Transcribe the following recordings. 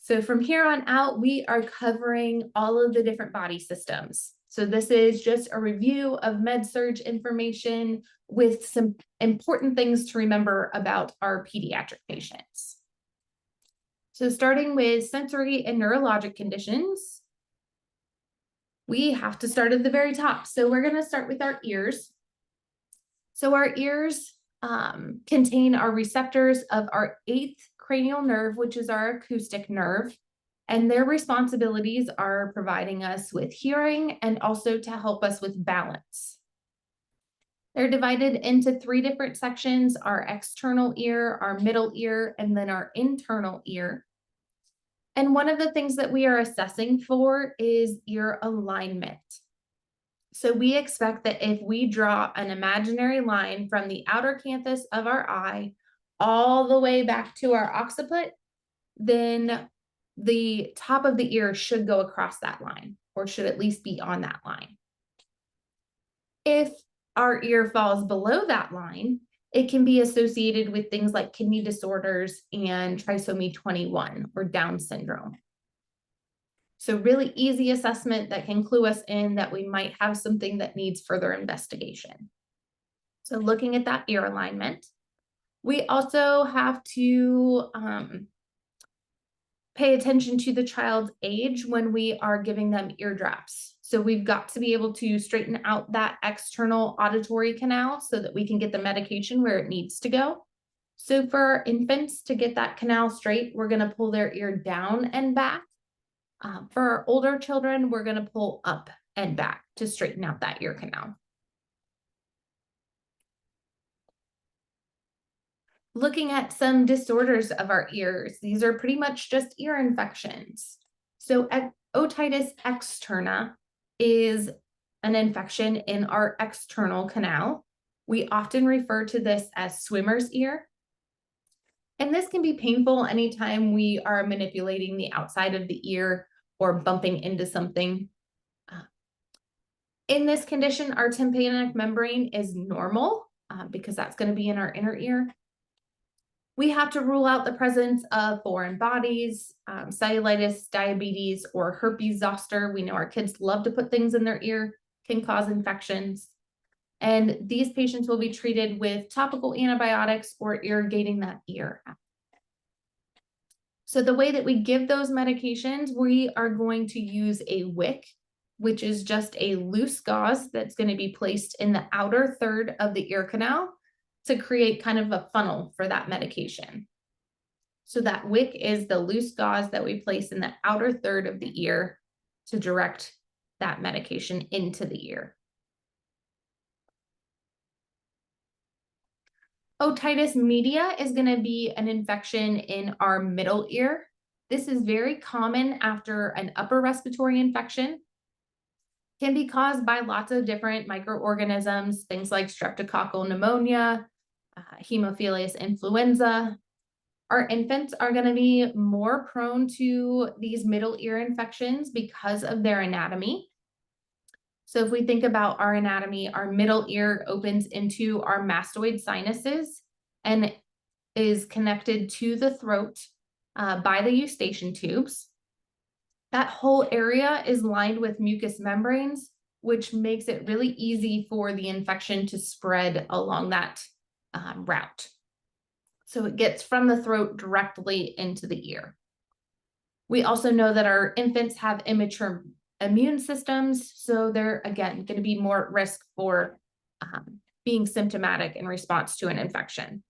So from here on out, we are covering all of the different body systems. So this is just a review of med-surg information with some important things to remember about our pediatric patients. So starting with sensory and neurologic conditions, we have to start at the very top. So we're going to start with our ears. So our ears contain our receptors of our eighth cranial nerve, which is our acoustic nerve, and their responsibilities are providing us with hearing and also to help us with balance. They're divided into three different sections: our external ear, our middle ear, and then our internal ear. And one of the things that we are assessing for is ear alignment. So we expect that if we draw an imaginary line from the outer canthus of our eye all the way back to our occiput, then the top of the ear should go across that line, or should at least be on that line. If our ear falls below that line, it can be associated with things like kidney disorders and trisomy 21 or Down syndrome. So really easy assessment that can clue us in that we might have something that needs further investigation. So looking at that ear alignment, we also have to pay attention to the child's age when we are giving them ear drops. So we've got to be able to straighten out that external auditory canal so that we can get the medication where it needs to go. So for our infants, to get that canal straight, we're going to pull their ear down and back. For our older children, we're going to pull up and back to straighten out that ear canal. Looking at some disorders of our ears, these are pretty much just ear infections. So otitis externa is an infection in our external canal. We often refer to this as swimmer's ear. And this can be painful anytime we are manipulating the outside of the ear or bumping into something. In this condition, our tympanic membrane is normal because that's going to be in our inner ear. We have to rule out the presence of foreign bodies, cellulitis, diabetes, or herpes zoster. We know our kids love to put things in their ear, can cause infections. And these patients will be treated with topical antibiotics or irrigating that ear. So the way that we give those medications, we are going to use a wick, which is just a loose gauze that's going to be placed in the outer third of the ear canal to create kind of a funnel for that medication. So that wick is the loose gauze that we place in the outer third of the ear to direct that medication into the ear. Otitis media is going to be an infection in our middle ear. This is very common after an upper respiratory infection. It can be caused by lots of different microorganisms, things like streptococcal pneumonia, Haemophilus influenza. Our infants are going to be more prone to these middle ear infections because of their anatomy. So if we think about our anatomy, our middle ear opens into our mastoid sinuses and is connected to the throat by the eustachian tubes. That whole area is lined with mucous membranes, which makes it really easy for the infection to spread along that route. So it gets from the throat directly into the ear. We also know that our infants have immature immune systems, so they're, again, going to be more at risk for being symptomatic in response to an infection.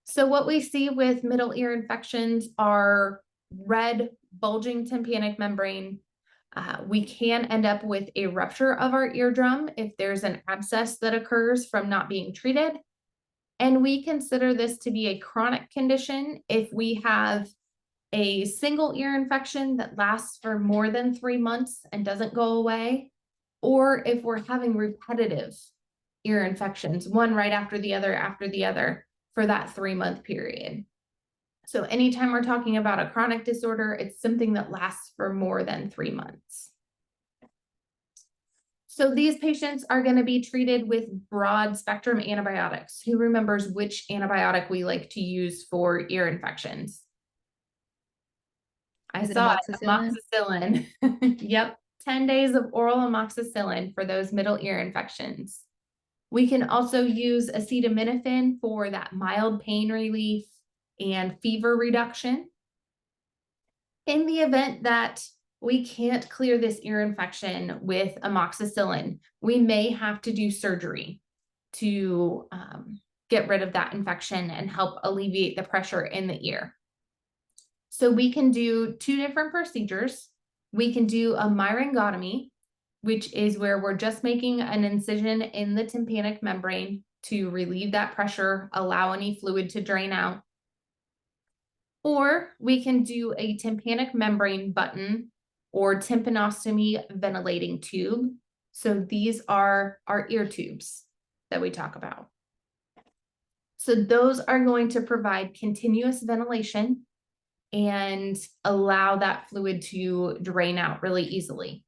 So what we see with middle ear infections are red, bulging tympanic membrane. We can end up with a rupture of our eardrum if there's an abscess that occurs from not being treated. And we consider this to be a chronic condition if we have a single ear infection that lasts for more than 3 months and doesn't go away, or if we're having repetitive ear infections, one right after the other for that 3-month period. So anytime we're talking about a chronic disorder, it's something that lasts for more than 3 months. So these patients are going to be treated with broad spectrum antibiotics. Who remembers which antibiotic we like to use for ear infections? I Is it saw it, amoxicillin? amoxicillin. Yep, 10 days of oral amoxicillin for those middle ear infections. We can also use acetaminophen for that mild pain relief and fever reduction. In the event that we can't clear this ear infection with amoxicillin, we may have to do surgery to get rid of that infection and help alleviate the pressure in the ear. So we can do two different procedures. We can do a myringotomy, which is where we're just making an incision in the tympanic membrane to relieve that pressure, allow any fluid to drain out. Or we can do a tympanic membrane button or tympanostomy ventilating tube. So these are our ear tubes that we talk about. So those are going to provide continuous ventilation and allow that fluid to drain out really easily.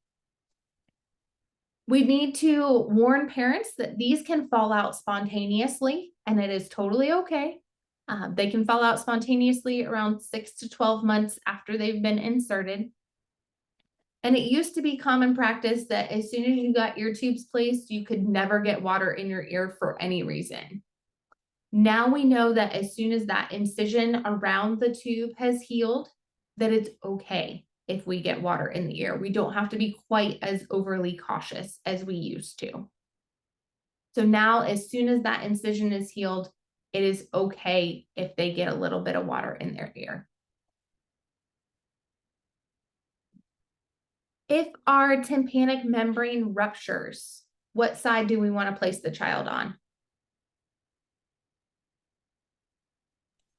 We need to warn parents that these can fall out spontaneously, and it is totally okay. They can fall out spontaneously around 6 to 12 months after they've been inserted. And it used to be common practice that as soon as you got ear tubes placed, you could never get water in your ear for any reason. Now we know that as soon as that incision around the tube has healed, that it's okay if we get water in the ear. We don't have to be quite as overly cautious as we used to. So now, as soon as that incision is healed, it is okay if they get a little bit of water in their ear. If our tympanic membrane ruptures, what side do we want to place the child on?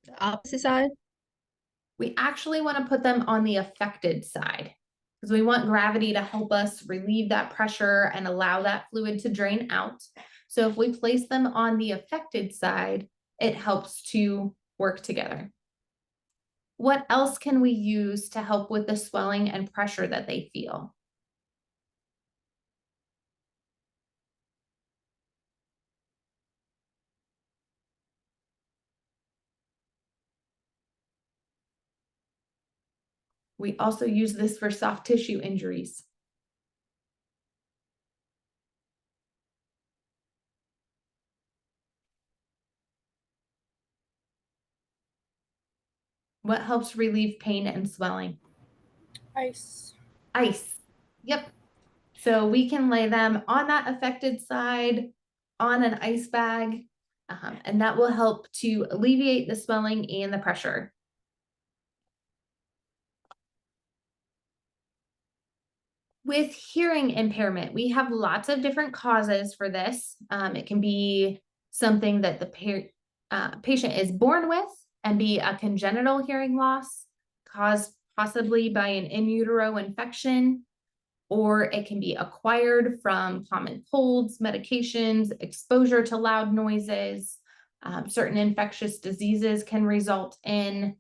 The opposite side? We actually want to put them on the affected side because we want gravity to help us relieve that pressure and allow that fluid to drain out. So if we place them on the affected side, it helps to work together. What else can we use to help with the swelling and pressure that they feel? We also use this for soft tissue injuries. What helps relieve pain and swelling? Ice. Ice. Yep. So we can lay them on that affected side on an ice bag, and that will help to alleviate the swelling and the pressure. With hearing impairment, we have lots of different causes for this. It can be something that the patient is born with and be a congenital hearing loss caused possibly by an in utero infection, or it can be acquired from common colds, medications, exposure to loud noises. Certain infectious diseases can result in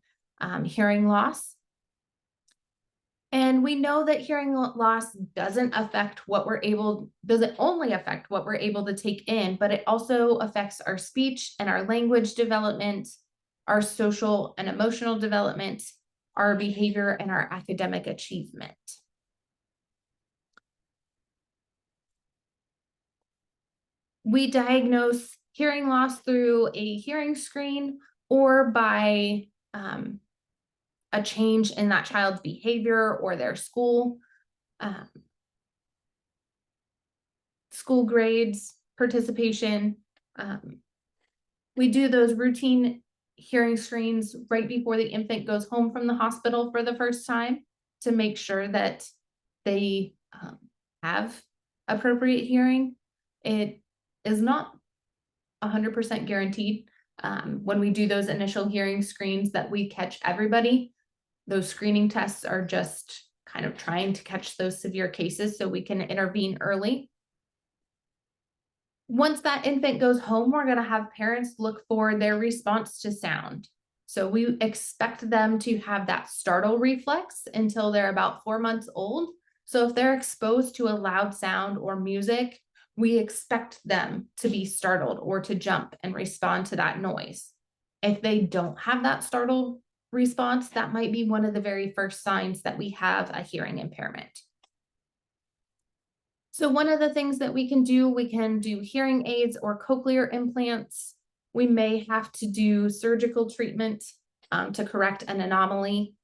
hearing loss. And we know that hearing loss doesn't only affect what we're able to take in, but it also affects our speech and our language development, our social and emotional development, our behavior, and our academic achievement. We diagnose hearing loss through a hearing screen or by a change in that child's behavior or their school grades, participation. We do those routine hearing screens right before the infant goes home from the hospital for the first time to make sure that they have appropriate hearing. It is not 100% guaranteed when we do those initial hearing screens that we catch everybody. Those screening tests are just kind of trying to catch those severe cases so we can intervene early. Once that infant goes home, we're going to have parents look for their response to sound. So we expect them to have that startle reflex until they're about 4 months old. So if they're exposed to a loud sound or music, we expect them to be startled or to jump and respond to that noise. If they don't have that startle response, that might be one of the very first signs that we have a hearing impairment. So one of the things that we can do hearing aids or cochlear implants. We may have to do surgical treatment to correct an anomaly.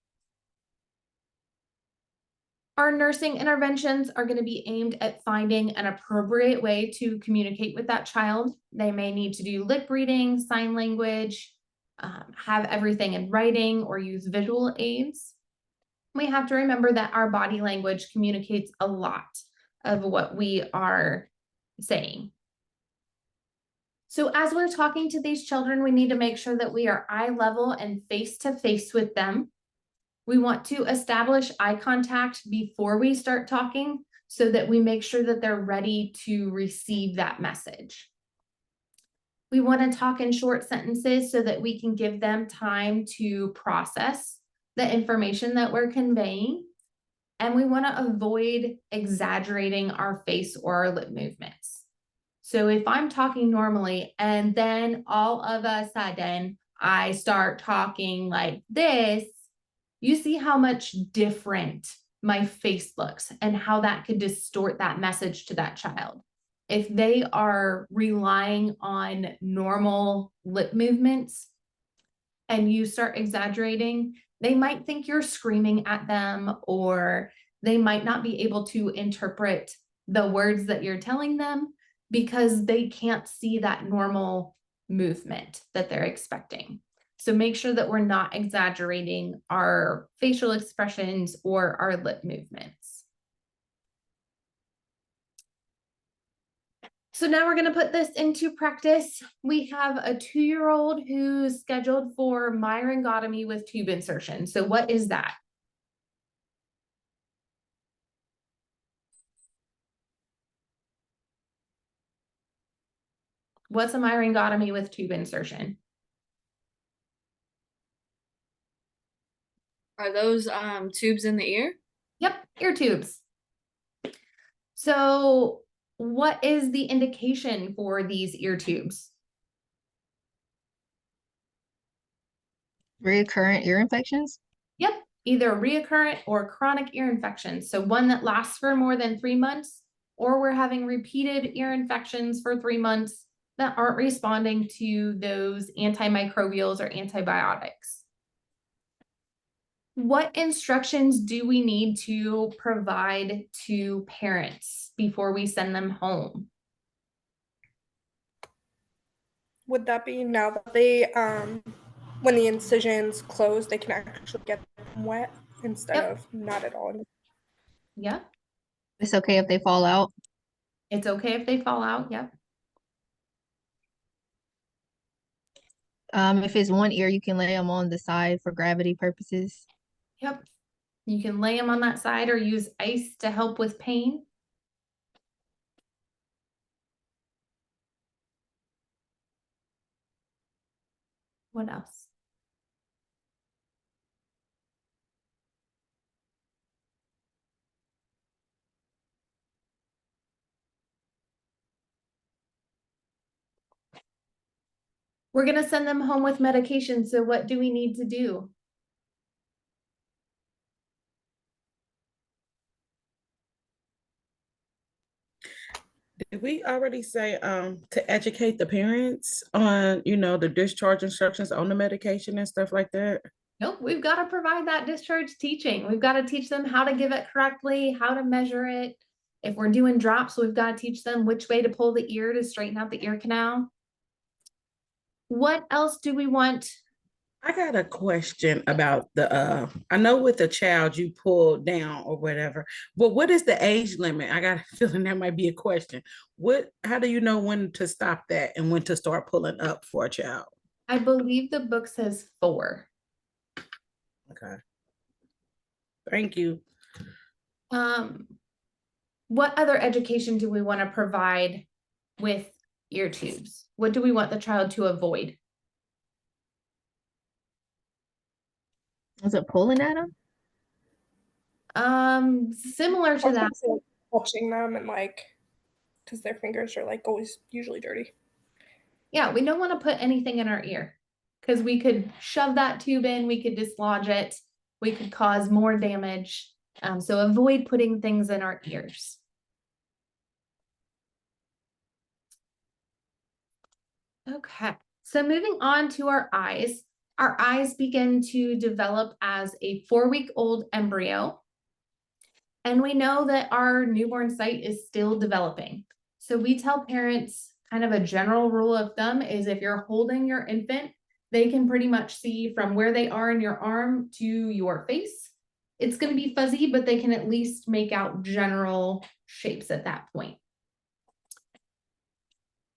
Our nursing interventions are going to be aimed at finding an appropriate way to communicate with that child. They may need to do lip reading, sign language, have everything in writing, or use visual aids. We have to remember that our body language communicates a lot of what we are saying. So as we're talking to these children, we need to make sure that we are eye level and face to face with them. We want to establish eye contact before we start talking so that we make sure that they're ready to receive that message. We want to talk in short sentences so that we can give them time to process the information that we're conveying. And we want to avoid exaggerating our face or our lip movements. So if I'm talking normally and then all of a sudden I start talking like this, you see how much different my face looks and how that could distort that message to that child. If they are relying on normal lip movements and you start exaggerating, they might think you're screaming at them, or they might not be able to interpret the words that you're telling them because they can't see that normal movement that they're expecting. So make sure that we're not exaggerating our facial expressions or our lip movements. So now we're going to put this into practice. We have a 2-year-old who's scheduled for myringotomy with tube insertion. So what is that? What's a myringotomy with tube insertion? Are those tubes in the ear? Yep, ear tubes. So what is the indication for these ear tubes? Recurrent ear infections? Yep, either reoccurrent or chronic ear infections. So one that lasts for more than 3 months, or we're having repeated ear infections for 3 months that aren't responding to those antimicrobials or antibiotics. What instructions do we need to provide to parents before we send them home? Would that be now that they when the incision's closed, they can actually get them wet instead Yep. of not at all? Yeah, It's okay if they fall out. it's okay if they fall out. Yep. If it's one ear, you can lay them on the side for gravity purposes. Yep. You can lay them on that side or use ice to help with pain. What else? We're going to send them home with medication. So what do we need to do? Did we already say to educate the parents on, the discharge instructions on the medication and stuff like that? Nope, we've got to provide that discharge teaching. We've got to teach them how to give it correctly, how to measure it. If we're doing drops, we've got to teach them which way to pull the ear to straighten out the ear canal. What else do we want? I got a question about I know with a child you pull down or whatever, but what is the age limit? I got a feeling that might be a question. How do you know when to stop that and when to start pulling up for a child? I believe the book says 4. Okay. Thank you. What other education do we want to provide with ear tubes? What do we want the child to avoid? Is it pulling at them? Similar to that. Touching them and because their fingers are always usually dirty. Yeah, we don't want to put anything in our ear. because we could shove that tube in, we could dislodge it, we could cause more damage. So avoid putting things in our ears. Okay, so moving on to our eyes begin to develop as a 4-week-old embryo. And we know that our newborn sight is still developing. So we tell parents kind of a general rule of thumb is if you're holding your infant, they can pretty much see from where they are in your arm to your face. It's going to be fuzzy, but they can at least make out general shapes at that point.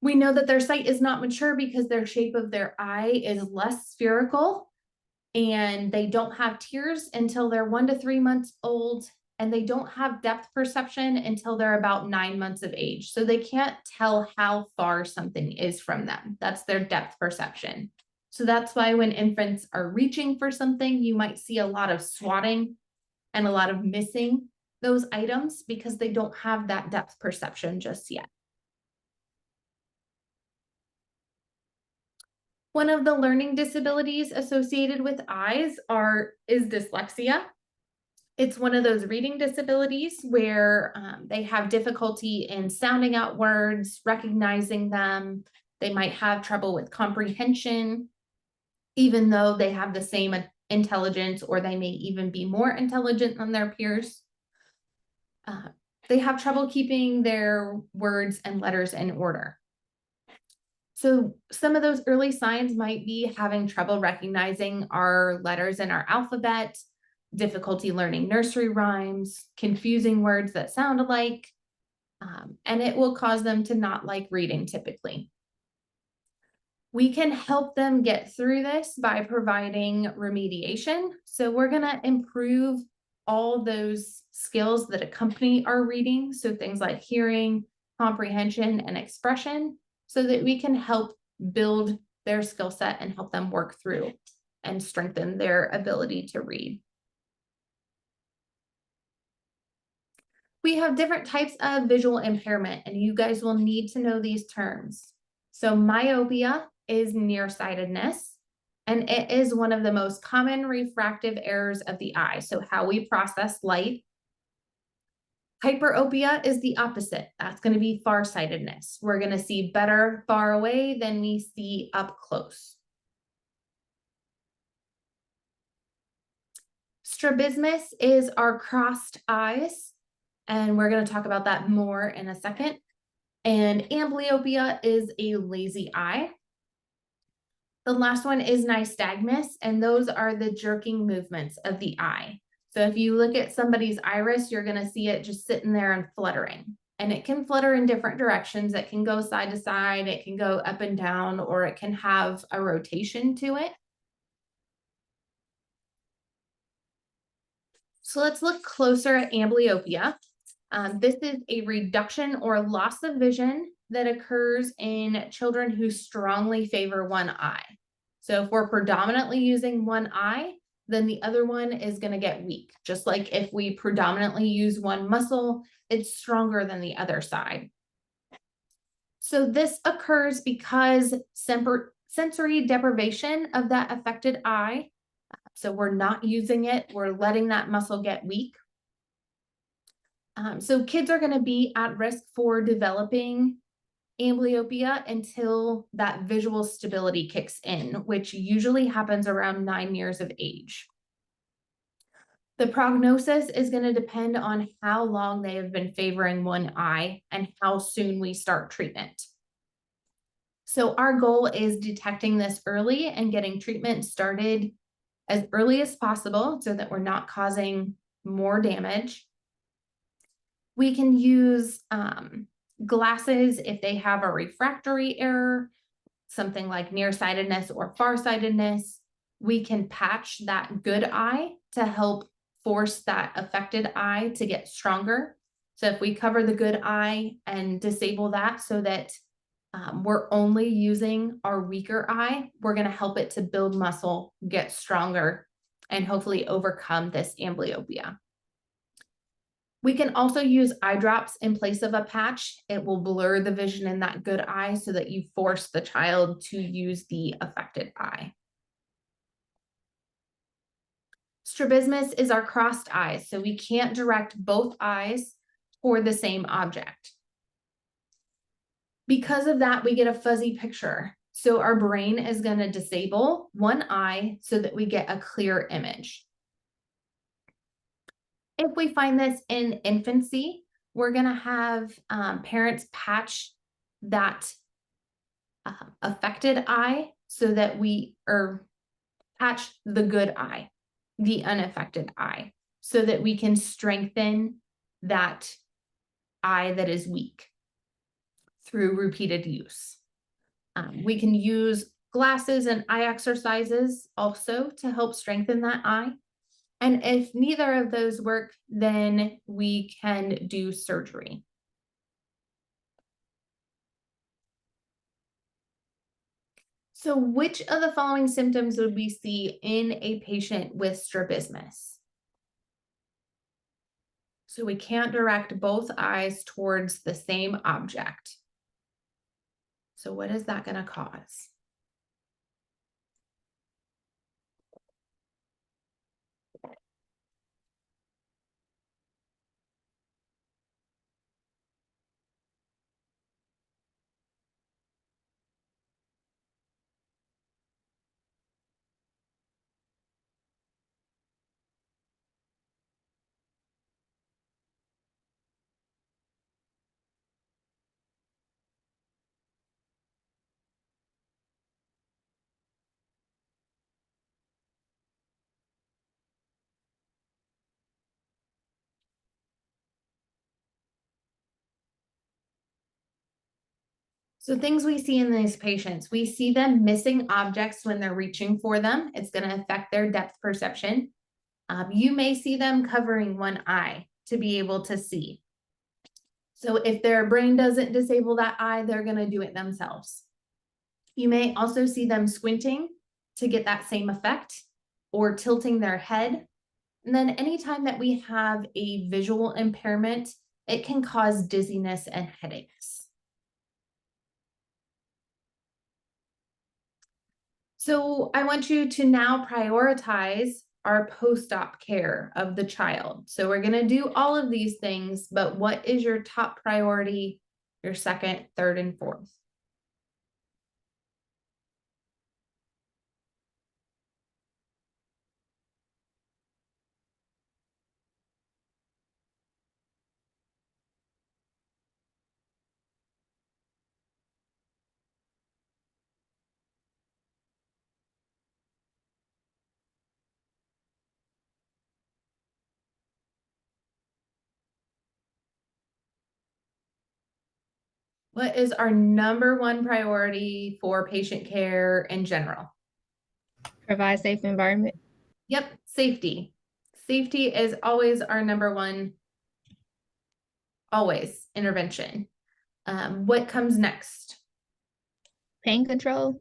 We know that their sight is not mature because their shape of their eye is less spherical, and they don't have tears until they're 1 to 3 months old, and they don't have depth perception until they're about 9 months of age. So they can't tell how far something is from them. That's their depth perception. So that's why when infants are reaching for something, you might see a lot of swatting and a lot of missing those items because they don't have that depth perception just yet. One of the learning disabilities associated with eyes is dyslexia. It's one of those reading disabilities where they have difficulty in sounding out words, recognizing them. They might have trouble with comprehension, even though they have the same intelligence, or they may even be more intelligent than their peers. They have trouble keeping their words and letters in order. So some of those early signs might be having trouble recognizing our letters in our alphabet, difficulty learning nursery rhymes, confusing words that sound alike, and it will cause them to not like reading typically. We can help them get through this by providing remediation. So we're going to improve all those skills that accompany our reading. So things like hearing, comprehension, and expression, so that we can help build their skill set and help them work through and strengthen their ability to read. We have different types of visual impairment, and you guys will need to know these terms. So myopia is nearsightedness, and it is one of the most common refractive errors of the eye. So how we process light. Hyperopia is the opposite. That's going to be farsightedness. We're going to see better far away than we see up close. Strabismus is our crossed eyes, and we're going to talk about that more in a second. And amblyopia is a lazy eye. The last one is nystagmus, and those are the jerking movements of the eye. So if you look at somebody's iris, you're going to see it just sitting there and fluttering. And it can flutter in different directions. It can go side to side, it can go up and down, or it can have a rotation to it. So let's look closer at amblyopia. This is a reduction or loss of vision that occurs in children who strongly favor one eye. So if we're predominantly using one eye, then the other one is going to get weak. Just like if we predominantly use one muscle, it's stronger than the other side. So this occurs because sensory deprivation of that affected eye. So we're not using it, we're letting that muscle get weak. So kids are going to be at risk for developing amblyopia until that visual stability kicks in, which usually happens around 9 years of age. The prognosis is going to depend on how long they have been favoring one eye and how soon we start treatment. So our goal is detecting this early and getting treatment started as early as possible so that we're not causing more damage. We can use glasses if they have a refractory error, something like nearsightedness or farsightedness. We can patch that good eye to help force that affected eye to get stronger. So if we cover the good eye and disable that so that we're only using our weaker eye, we're going to help it to build muscle, get stronger, and hopefully overcome this amblyopia. We can also use eye drops in place of a patch. It will blur the vision in that good eye so that you force the child to use the affected eye. Strabismus is our crossed eyes, so we can't direct both eyes toward the same object. Because of that, we get a fuzzy picture. So our brain is going to disable one eye so that we get a clear image. If we find this in infancy, we're going to have parents patch that affected eye so that patch the good eye, the unaffected eye, so that we can strengthen that eye that is weak through repeated use. We can use glasses and eye exercises also to help strengthen that eye. And if neither of those work, then we can do surgery. So which of the following symptoms would we see in a patient with strabismus? So we can't direct both eyes towards the same object. So what is that going to cause? So things we see in these patients, we see them missing objects when they're reaching for them. It's going to affect their depth perception. You may see them covering one eye to be able to see. So if their brain doesn't disable that eye, they're going to do it themselves. You may also see them squinting to get that same effect, or tilting their head. And then anytime that we have a visual impairment, it can cause dizziness and headaches. So I want you to now prioritize our post-op care of the child. So we're going to do all of these things, but what is your top priority, your second, third, and fourth? What is our number one priority for patient care in general? Provide safe environment. Yep, safety. Safety is always our number one, always, intervention. What comes next? Pain control.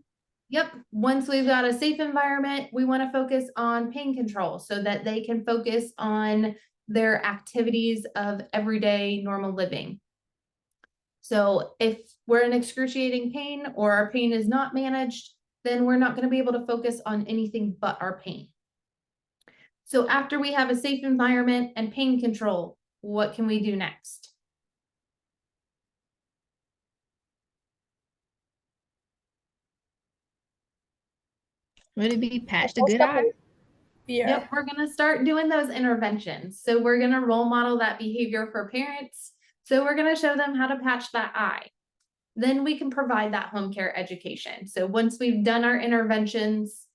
Yep, once we've got a safe environment, we want to focus on pain control so that they can focus on their activities of everyday normal living. So if we're in excruciating pain or our pain is not managed, then we're not going to be able to focus on anything but our pain. So after we have a safe environment and pain control, what can we do next? Would it be patch the good eye? Yeah. Yep, we're going to start doing those interventions. So we're going to role model that behavior for parents. So we're going to show them how to patch that eye. Then we can provide that home care education. So once we've done our interventions,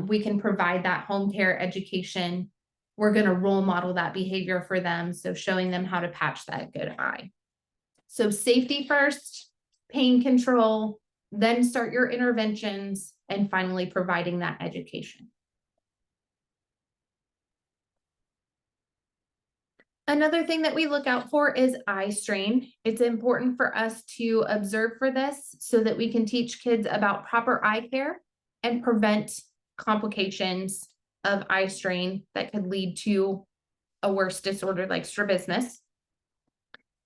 we can provide that home care education. We're going to role model that behavior for them. So showing them how to patch that good eye. So safety first, pain control, then start your interventions, and finally providing that education. Another thing that we look out for is eye strain. It's important for us to observe for this so that we can teach kids about proper eye care and prevent complications of eye strain that could lead to a worse disorder like strabismus.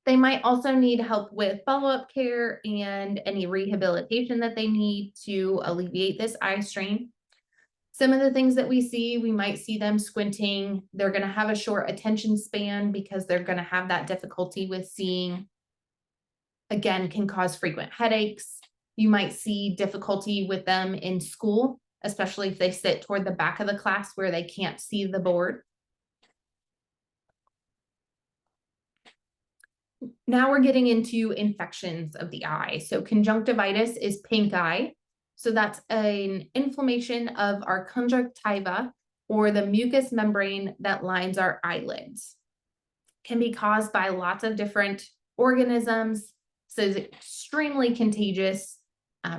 They might also need help with follow-up care and any rehabilitation that they need to alleviate this eye strain. Some of the things that we see, we might see them squinting. They're going to have a short attention span because they're going to have that difficulty with seeing. Again, can cause frequent headaches. You might see difficulty with them in school, especially if they sit toward the back of the class where they can't see the board. Now we're getting into infections of the eye. So conjunctivitis is pink eye. So that's an inflammation of our conjunctiva, or the mucous membrane that lines our eyelids. Can be caused by lots of different organisms. So it's extremely contagious,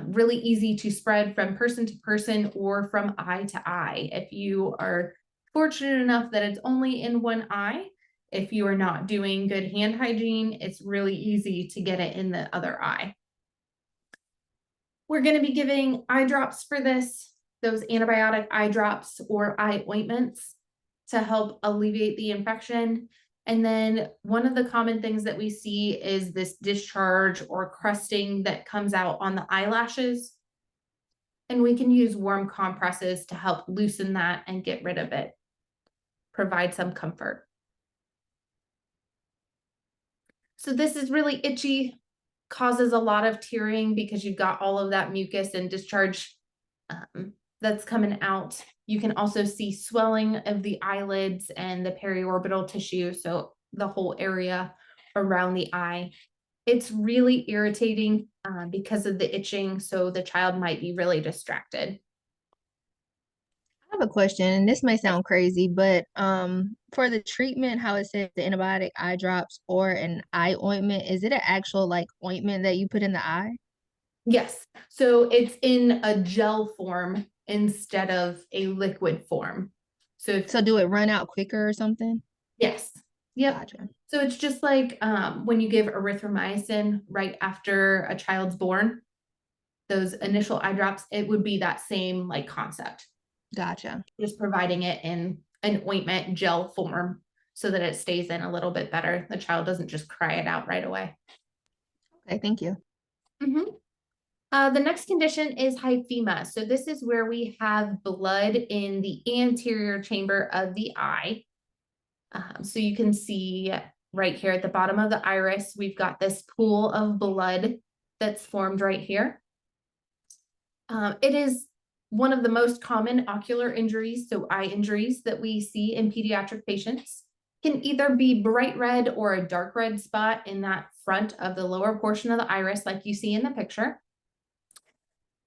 really easy to spread from person to person or from eye to eye. If you are fortunate enough that it's only in one eye, if you are not doing good hand hygiene, it's really easy to get it in the other eye. We're going to be giving eye drops for this, those antibiotic eye drops or eye ointments to help alleviate the infection. And then one of the common things that we see is this discharge or crusting that comes out on the eyelashes. And we can use warm compresses to help loosen that and get rid of it, provide some comfort. So this is really itchy, causes a lot of tearing because you've got all of that mucus and discharge that's coming out. You can also see swelling of the eyelids and the periorbital tissue, so the whole area around the eye. It's really irritating because of the itching, so the child might be really distracted. I have a question, and this may sound crazy, but for the treatment, how it says the antibiotic eye drops or an eye ointment, is it an actual like ointment that you put in the eye? Yes, so it's in a gel form instead of a liquid form. So do it run out quicker or something? Yes. Yep. Gotcha. So it's just like when you give erythromycin right after a child's born, those initial eye drops, it would be that same like concept. Gotcha. Just providing it in an ointment gel form so that it stays in a little bit better. The child doesn't just cry it out right away. Okay, thank you. The next condition is hyphema. So this is where we have blood in the anterior chamber of the eye. So you can see right here at the bottom of the iris, we've got this pool of blood that's formed right here. It is one of the most common ocular injuries, so eye injuries that we see in pediatric patients. Can either be bright red or a dark red spot in that front of the lower portion of the iris, like you see in the picture.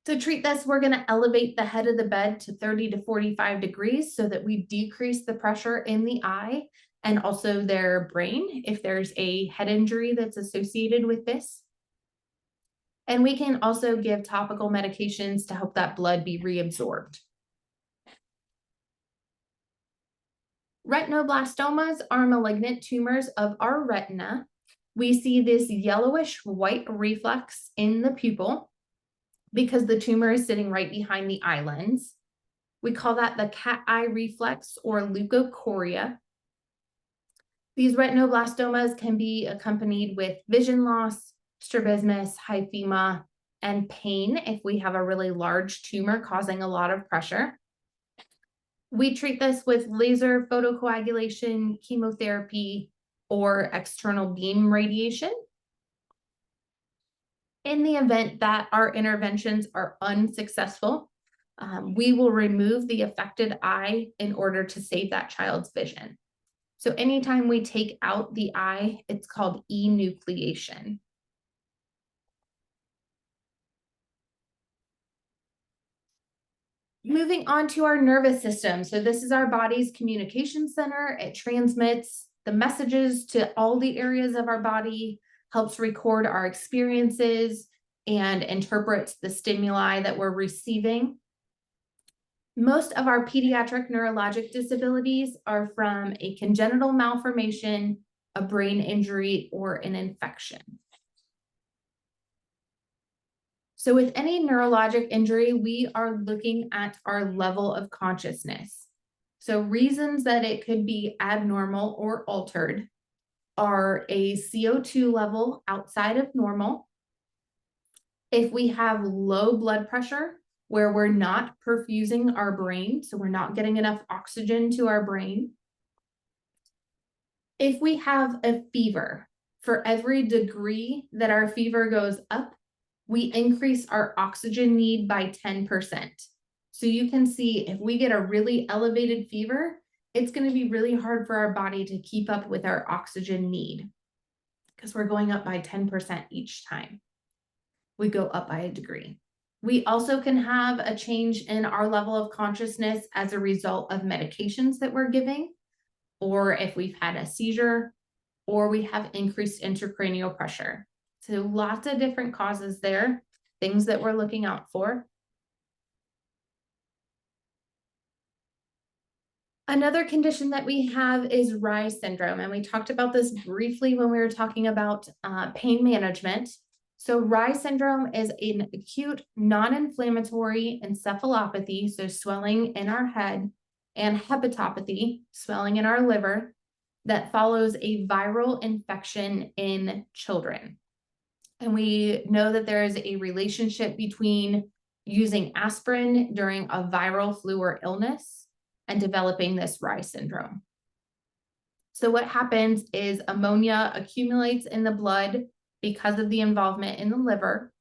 To treat this, we're going to elevate the head of the bed to 30 to 45 degrees so that we decrease the pressure in the eye and also their brain if there's a head injury that's associated with this. And we can also give topical medications to help that blood be reabsorbed. Retinoblastomas are malignant tumors of our retina. We see this yellowish white reflex in the pupil because the tumor is sitting right behind the eye lens. We call that the cat eye reflex or leukocoria. These retinoblastomas can be accompanied with vision loss, strabismus, hyphema, and pain if we have a really large tumor causing a lot of pressure. We treat this with laser photocoagulation, chemotherapy, or external beam radiation. In the event that our interventions are unsuccessful, we will remove the affected eye in order to save that child's vision. So anytime we take out the eye, it's called enucleation. Moving on to our nervous system. So this is our body's communication center. It transmits the messages to all the areas of our body, helps record our experiences, and interprets the stimuli that we're receiving. Most of our pediatric neurologic disabilities are from a congenital malformation, a brain injury, or an infection. So with any neurologic injury, we are looking at our level of consciousness. So reasons that it could be abnormal or altered are a CO2 level outside of normal. If we have low blood pressure where we're not perfusing our brain, so we're not getting enough oxygen to our brain. If we have a fever, for every degree that our fever goes up, we increase our oxygen need by 10%. So you can see if we get a really elevated fever, it's going to be really hard for our body to keep up with our oxygen need because we're going up by 10% each time we go up by a degree. We also can have a change in our level of consciousness as a result of medications that we're giving, or if we've had a seizure, or we have increased intracranial pressure. So lots of different causes there, things that we're looking out for. Another condition that we have is Reye syndrome, and we talked about this briefly when we were talking about pain management. So Reye syndrome is an acute non-inflammatory encephalopathy, so swelling in our head, and hepatopathy, swelling in our liver, that follows a viral infection in children. And we know that there is a relationship between using aspirin during a viral flu or illness and developing this Reye syndrome. So what happens is ammonia accumulates in the blood because of the involvement in the liver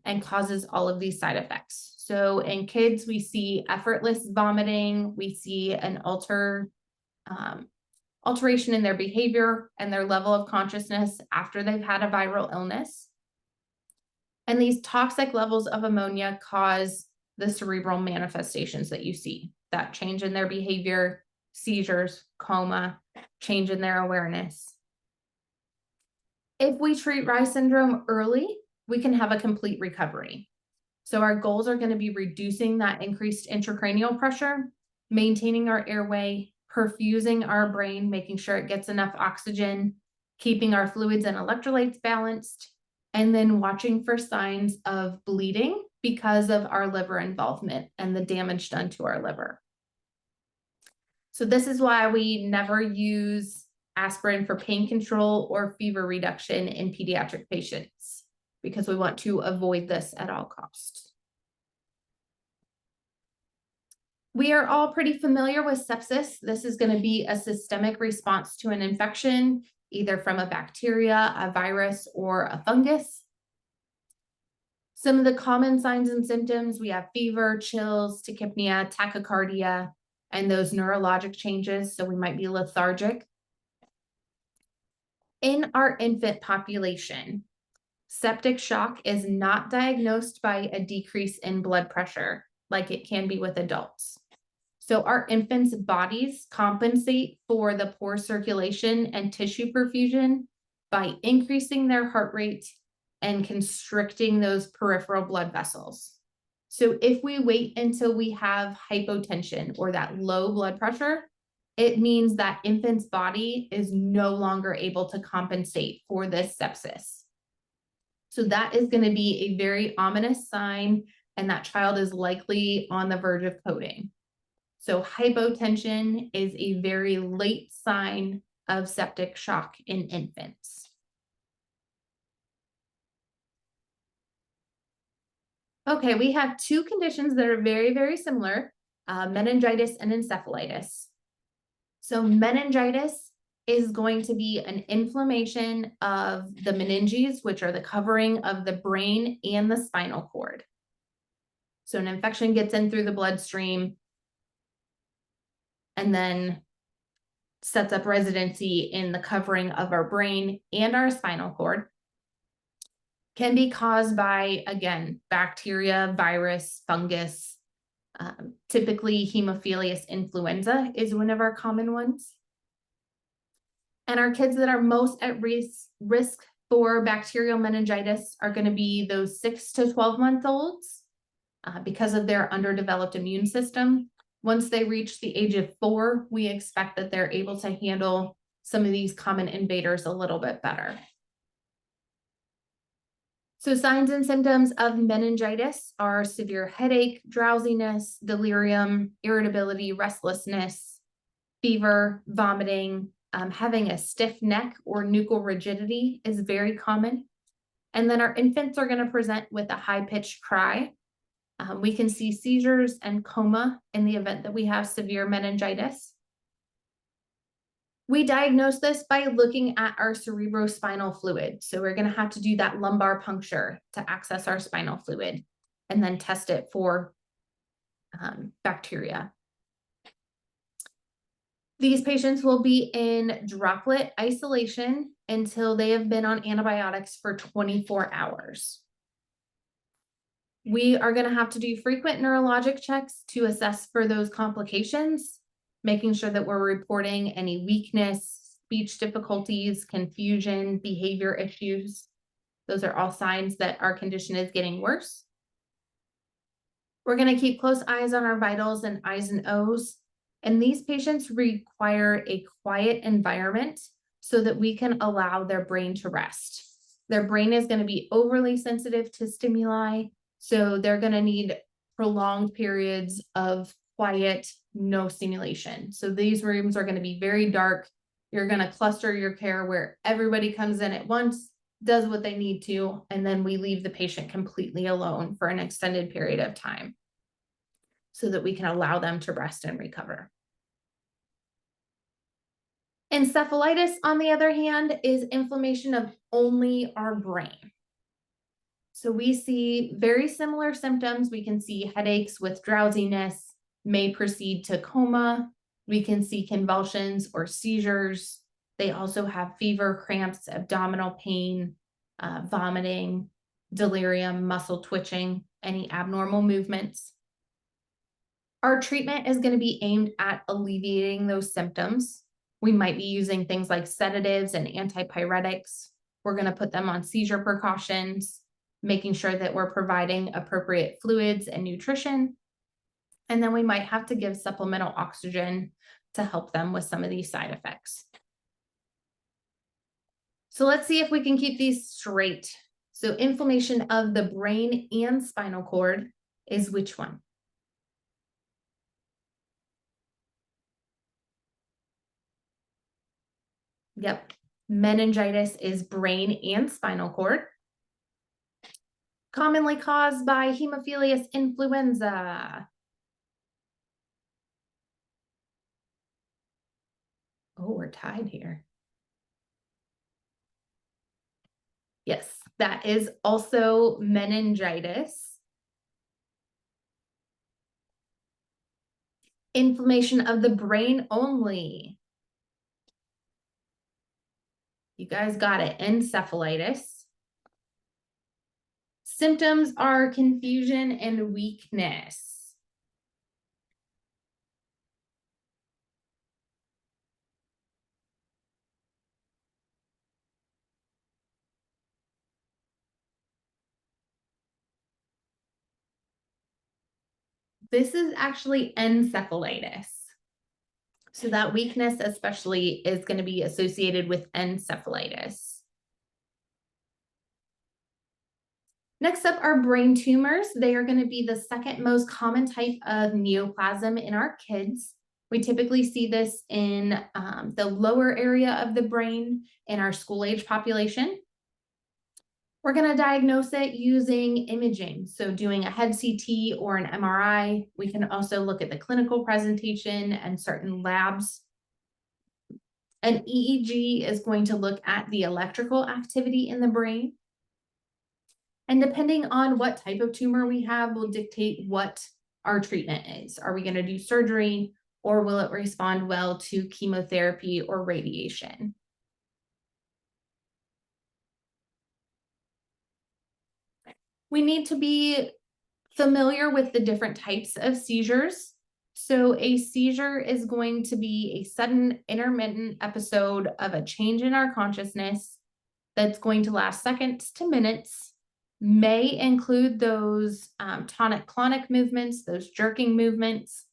and causes all of these side effects. So in kids, we see effortless vomiting, we see an alteration in their behavior and their level of consciousness after they've had a viral illness. And these toxic levels of ammonia cause the cerebral manifestations that you see, that change in their behavior, seizures, coma, change in their awareness. If we treat Reye syndrome early, we can have a complete recovery. So our goals are going to be reducing that increased intracranial pressure, maintaining our airway, perfusing our brain, making sure it gets enough oxygen, keeping our fluids and electrolytes balanced, and then watching for signs of bleeding because of our liver involvement and the damage done to our liver. So this is why we never use aspirin for pain control or fever reduction in pediatric patients, because we want to avoid this at all costs. We are all pretty familiar with sepsis. This is going to be a systemic response to an infection, either from a bacteria, a virus, or a fungus. Some of the common signs and symptoms, we have fever, chills, tachypnea, tachycardia, and those neurologic changes. So we might be lethargic. In our infant population, septic shock is not diagnosed by a decrease in blood pressure like it can be with adults. So our infants' bodies compensate for the poor circulation and tissue perfusion by increasing their heart rate and constricting those peripheral blood vessels. So if we wait until we have hypotension or that low blood pressure, it means that infant's body is no longer able to compensate for this sepsis. So that is going to be a very ominous sign, and that child is likely on the verge of coding. So hypotension is a very late sign of septic shock in infants. Okay, we have two conditions that are very, very similar, meningitis and encephalitis. So meningitis is going to be an inflammation of the meninges, which are the covering of the brain and the spinal cord. So an infection gets in through the bloodstream and then sets up residency in the covering of our brain and our spinal cord. Can be caused by, again, bacteria, virus, fungus. Typically, Haemophilus influenza is one of our common ones. And our kids that are most at risk for bacterial meningitis are going to be those 6 to 12-month-olds because of their underdeveloped immune system. Once they reach the age of 4, we expect that they're able to handle some of these common invaders a little bit better. So signs and symptoms of meningitis are severe headache, drowsiness, delirium, irritability, restlessness, fever, vomiting, having a stiff neck or nuchal rigidity is very common. And then our infants are going to present with a high-pitched cry, We can see seizures and coma in the event that we have severe meningitis. We diagnose this by looking at our cerebrospinal fluid. So we're going to have to do that lumbar puncture to access our spinal fluid and then test it for bacteria. These patients will be in droplet isolation until they have been on antibiotics for 24 hours. We are going to have to do frequent neurologic checks to assess for those complications, making sure that we're reporting any weakness, speech difficulties, confusion, behavior issues. Those are all signs that our condition is getting worse. We're going to keep close eyes on our vitals and I's and O's. And these patients require a quiet environment so that we can allow their brain to rest. Their brain is going to be overly sensitive to stimuli, so they're going to need prolonged periods of quiet, no stimulation. So these rooms are going to be very dark. You're going to cluster your care where everybody comes in at once, does what they need to, and then we leave the patient completely alone for an extended period of time so that we can allow them to rest and recover. Encephalitis, on the other hand, is inflammation of only our brain. So we see very similar symptoms. We can see headaches with drowsiness, may proceed to coma. We can see convulsions or seizures. They also have fever, cramps, abdominal pain, vomiting, delirium, muscle twitching, any abnormal movements. Our treatment is going to be aimed at alleviating those symptoms. We might be using things like sedatives and antipyretics. We're going to put them on seizure precautions, making sure that we're providing appropriate fluids and nutrition. And then we might have to give supplemental oxygen to help them with some of these side effects. So let's see if we can keep these straight. So inflammation of the brain and spinal cord is which one? Yep, meningitis is brain and spinal cord. Commonly caused by Haemophilus influenza. Oh, we're tied here. Yes, that is also meningitis. Inflammation of the brain only. You guys got it, encephalitis. Symptoms are confusion and weakness. This is actually encephalitis. So that weakness especially is going to be associated with encephalitis. Next up are brain tumors. They are going to be the second most common type of neoplasm in our kids. We typically see this in the lower area of the brain in our school age population. We're going to diagnose it using imaging. So doing a head CT or an MRI. We can also look at the clinical presentation and certain labs. An EEG is going to look at the electrical activity in the brain. And depending on what type of tumor we have will dictate what our treatment is. Are we going to do surgery, or will it respond well to chemotherapy or radiation? We need to be familiar with the different types of seizures. So a seizure is going to be a sudden intermittent episode of a change in our consciousness that's going to last seconds to minutes, may include those tonic-clonic movements, those jerking movements.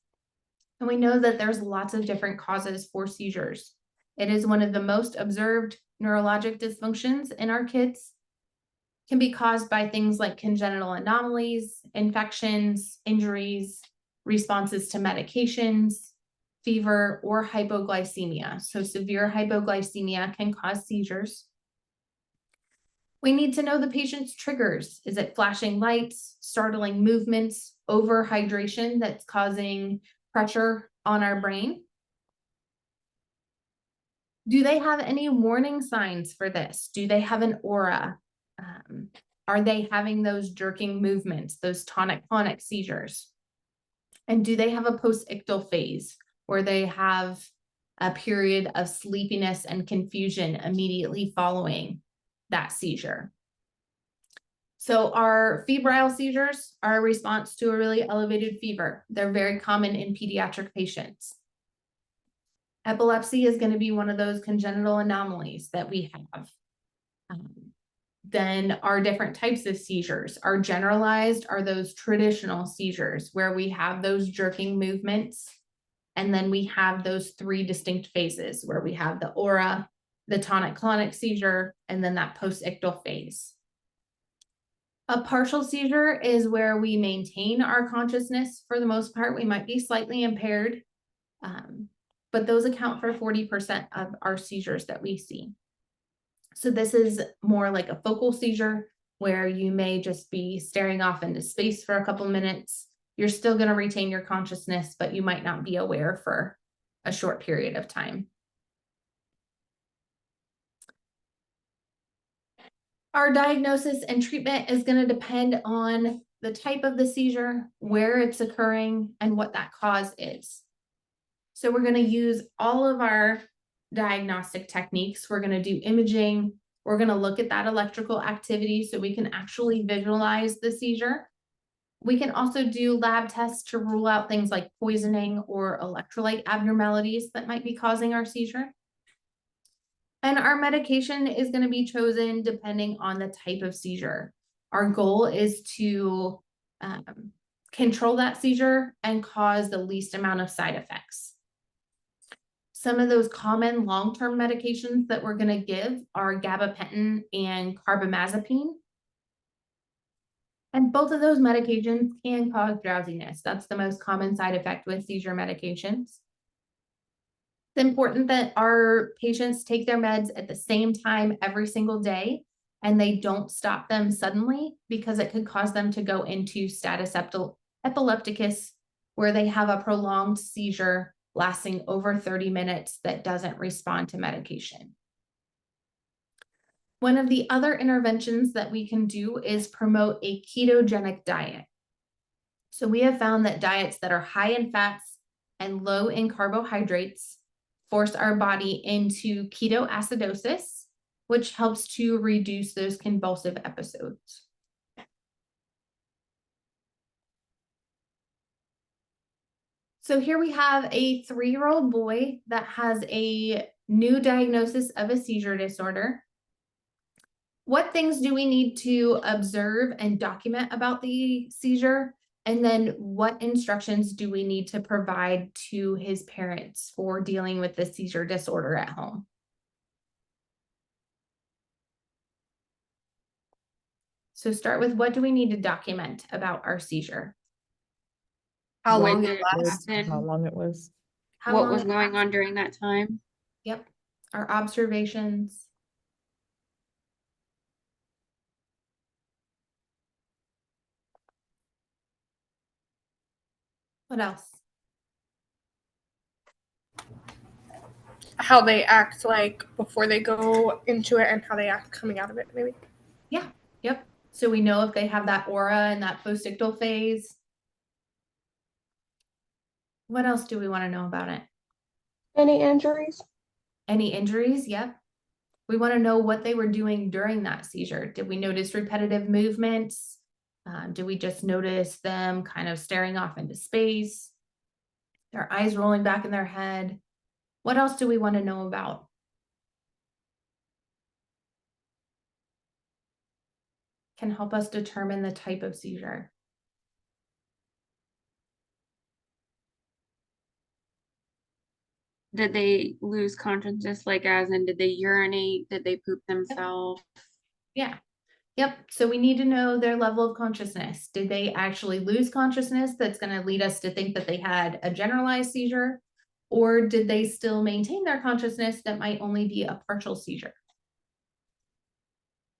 And we know that there's lots of different causes for seizures. It is one of the most observed neurologic dysfunctions in our kids. Can be caused by things like congenital anomalies, infections, injuries, responses to medications, fever, or hypoglycemia. So severe hypoglycemia can cause seizures. We need to know the patient's triggers. Is it flashing lights, startling movements, overhydration that's causing pressure on our brain? Do they have any warning signs for this? Do they have an aura? Are they having those jerking movements, those tonic-clonic seizures? And do they have a post-ictal phase where they have a period of sleepiness and confusion immediately following that seizure? So our febrile seizures are a response to a really elevated fever. They're very common in pediatric patients. Epilepsy is going to be one of those congenital anomalies that we have. Then our different types of seizures are generalized, are those traditional seizures where we have those jerking movements. And then we have those three distinct phases where we have the aura, the tonic-clonic seizure, and then that post-ictal phase. A partial seizure is where we maintain our consciousness for the most part. We might be slightly impaired, but those account for 40% of our seizures that we see. So this is more like a focal seizure where you may just be staring off into space for a couple minutes. You're still going to retain your consciousness, but you might not be aware for a short period of time. Our diagnosis and treatment is going to depend on the type of the seizure, where it's occurring, and what that cause is. So we're going to use all of our diagnostic techniques. We're going to do imaging. We're going to look at that electrical activity so we can actually visualize the seizure. We can also do lab tests to rule out things like poisoning or electrolyte abnormalities that might be causing our seizure. And our medication is going to be chosen depending on the type of seizure. Our goal is to control that seizure and cause the least amount of side effects. Some of those common long-term medications that we're going to give are gabapentin and carbamazepine. And both of those medications can cause drowsiness. That's the most common side effect with seizure medications. It's important that our patients take their meds at the same time every single day, and they don't stop them suddenly because it could cause them to go into status epilepticus, where they have a prolonged seizure lasting over 30 minutes that doesn't respond to medication. One of the other interventions that we can do is promote a ketogenic diet. So we have found that diets that are high in fats and low in carbohydrates force our body into ketoacidosis, which helps to reduce those convulsive episodes. So here we have a 3-year-old boy that has a new diagnosis of a seizure disorder. What things do we need to observe and document about the seizure? And then what instructions do we need to provide to his parents for dealing with the seizure disorder at home? So start with, what do we need to document about our seizure? How When long did it it lasts. happen? How long it was? How What long was it going lasts? on during that time? Yep. Our observations. What else? How they act like before they go into it and how they act coming out of it, maybe. Yeah. Yep. So we know if they have that aura and that post-ictal phase. What else do we want to know about it? Any injuries? Any injuries? Yep. We want to know what they were doing during that seizure. Did we notice repetitive movements? Did we just notice them kind of staring off into space? Their eyes rolling back in their head? What else do we want to know about? Can help us determine the type of seizure. Did they lose consciousness, like as in did they urinate? Did they poop themselves? Yeah. Yep. So we need to know their level of consciousness. Did they actually lose consciousness? That's going to lead us to think that they had a generalized seizure, or did they still maintain their consciousness that might only be a partial seizure?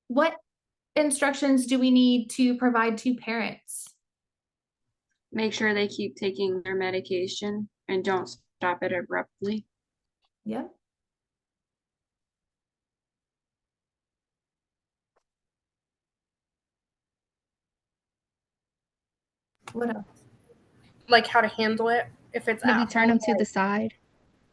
What instructions do we need to provide to parents? Make sure they keep taking their medication and don't stop it abruptly. Yep. What else? Like how to handle it if it's Maybe at turn them home, to the side.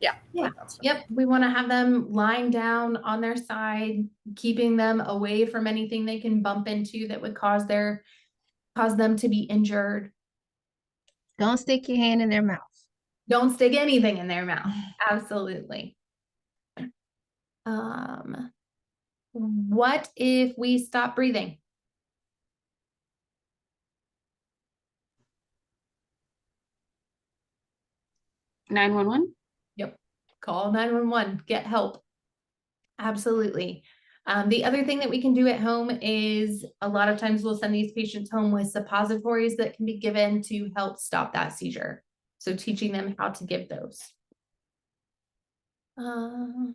yeah. Yeah. like that stuff. Yep, we want to have them lying down on their side, keeping them away from anything they can bump into that would cause them to be injured. Don't stick your hand in their mouth. Don't stick anything in their mouth. Absolutely. What if we stop breathing? (911) Yep. Call 911, get help. Absolutely. The other thing that we can do at home is a lot of times we'll send these patients home with suppositories that can be given to help stop that seizure. So teaching them how to give those. And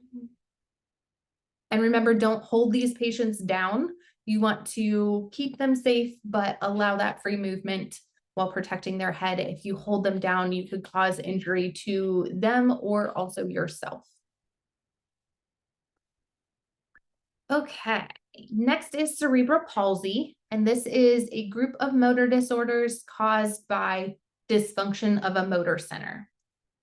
remember, don't hold these patients down. You want to keep them safe, but allow that free movement while protecting their head. If you hold them down, you could cause injury to them or also yourself. Okay, next is cerebral palsy, and this is a group of motor disorders caused by dysfunction of a motor center.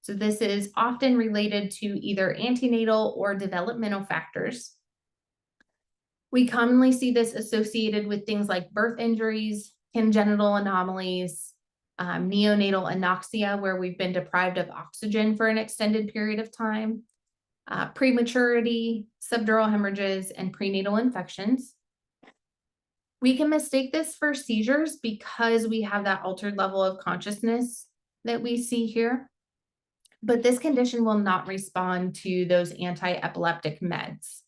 So this is often related to either antenatal or developmental factors. We commonly see this associated with things like birth injuries, congenital anomalies, neonatal anoxia, where we've been deprived of oxygen for an extended period of time, prematurity, subdural hemorrhages, and prenatal infections. We can mistake this for seizures because we have that altered level of consciousness that we see here. But this condition will not respond to those anti-epileptic meds.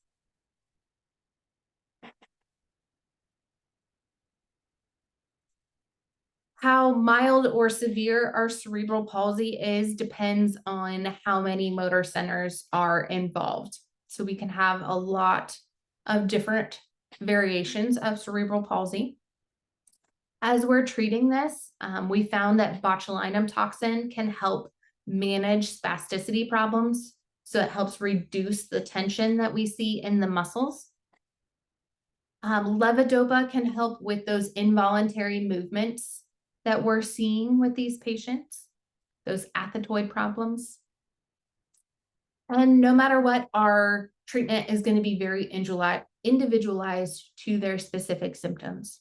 How mild or severe our cerebral palsy is depends on how many motor centers are involved. So we can have a lot of different variations of cerebral palsy. As we're treating this, we found that botulinum toxin can help manage spasticity problems. So it helps reduce the tension that we see in the muscles. Levodopa can help with those involuntary movements that we're seeing with these patients, those athetoid problems. And no matter what, our treatment is going to be very individualized to their specific symptoms.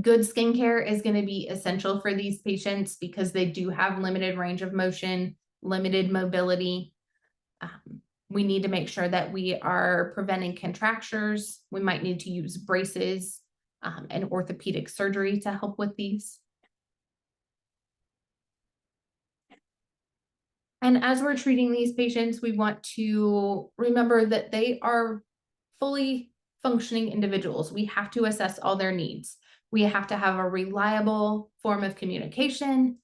Good skincare is going to be essential for these patients because they do have limited range of motion, limited mobility. We need to make sure that we are preventing contractures. We might need to use braces and orthopedic surgery to help with these. And as we're treating these patients, we want to remember that they are fully functioning individuals. We have to assess all their needs. We have to have a reliable form of communication,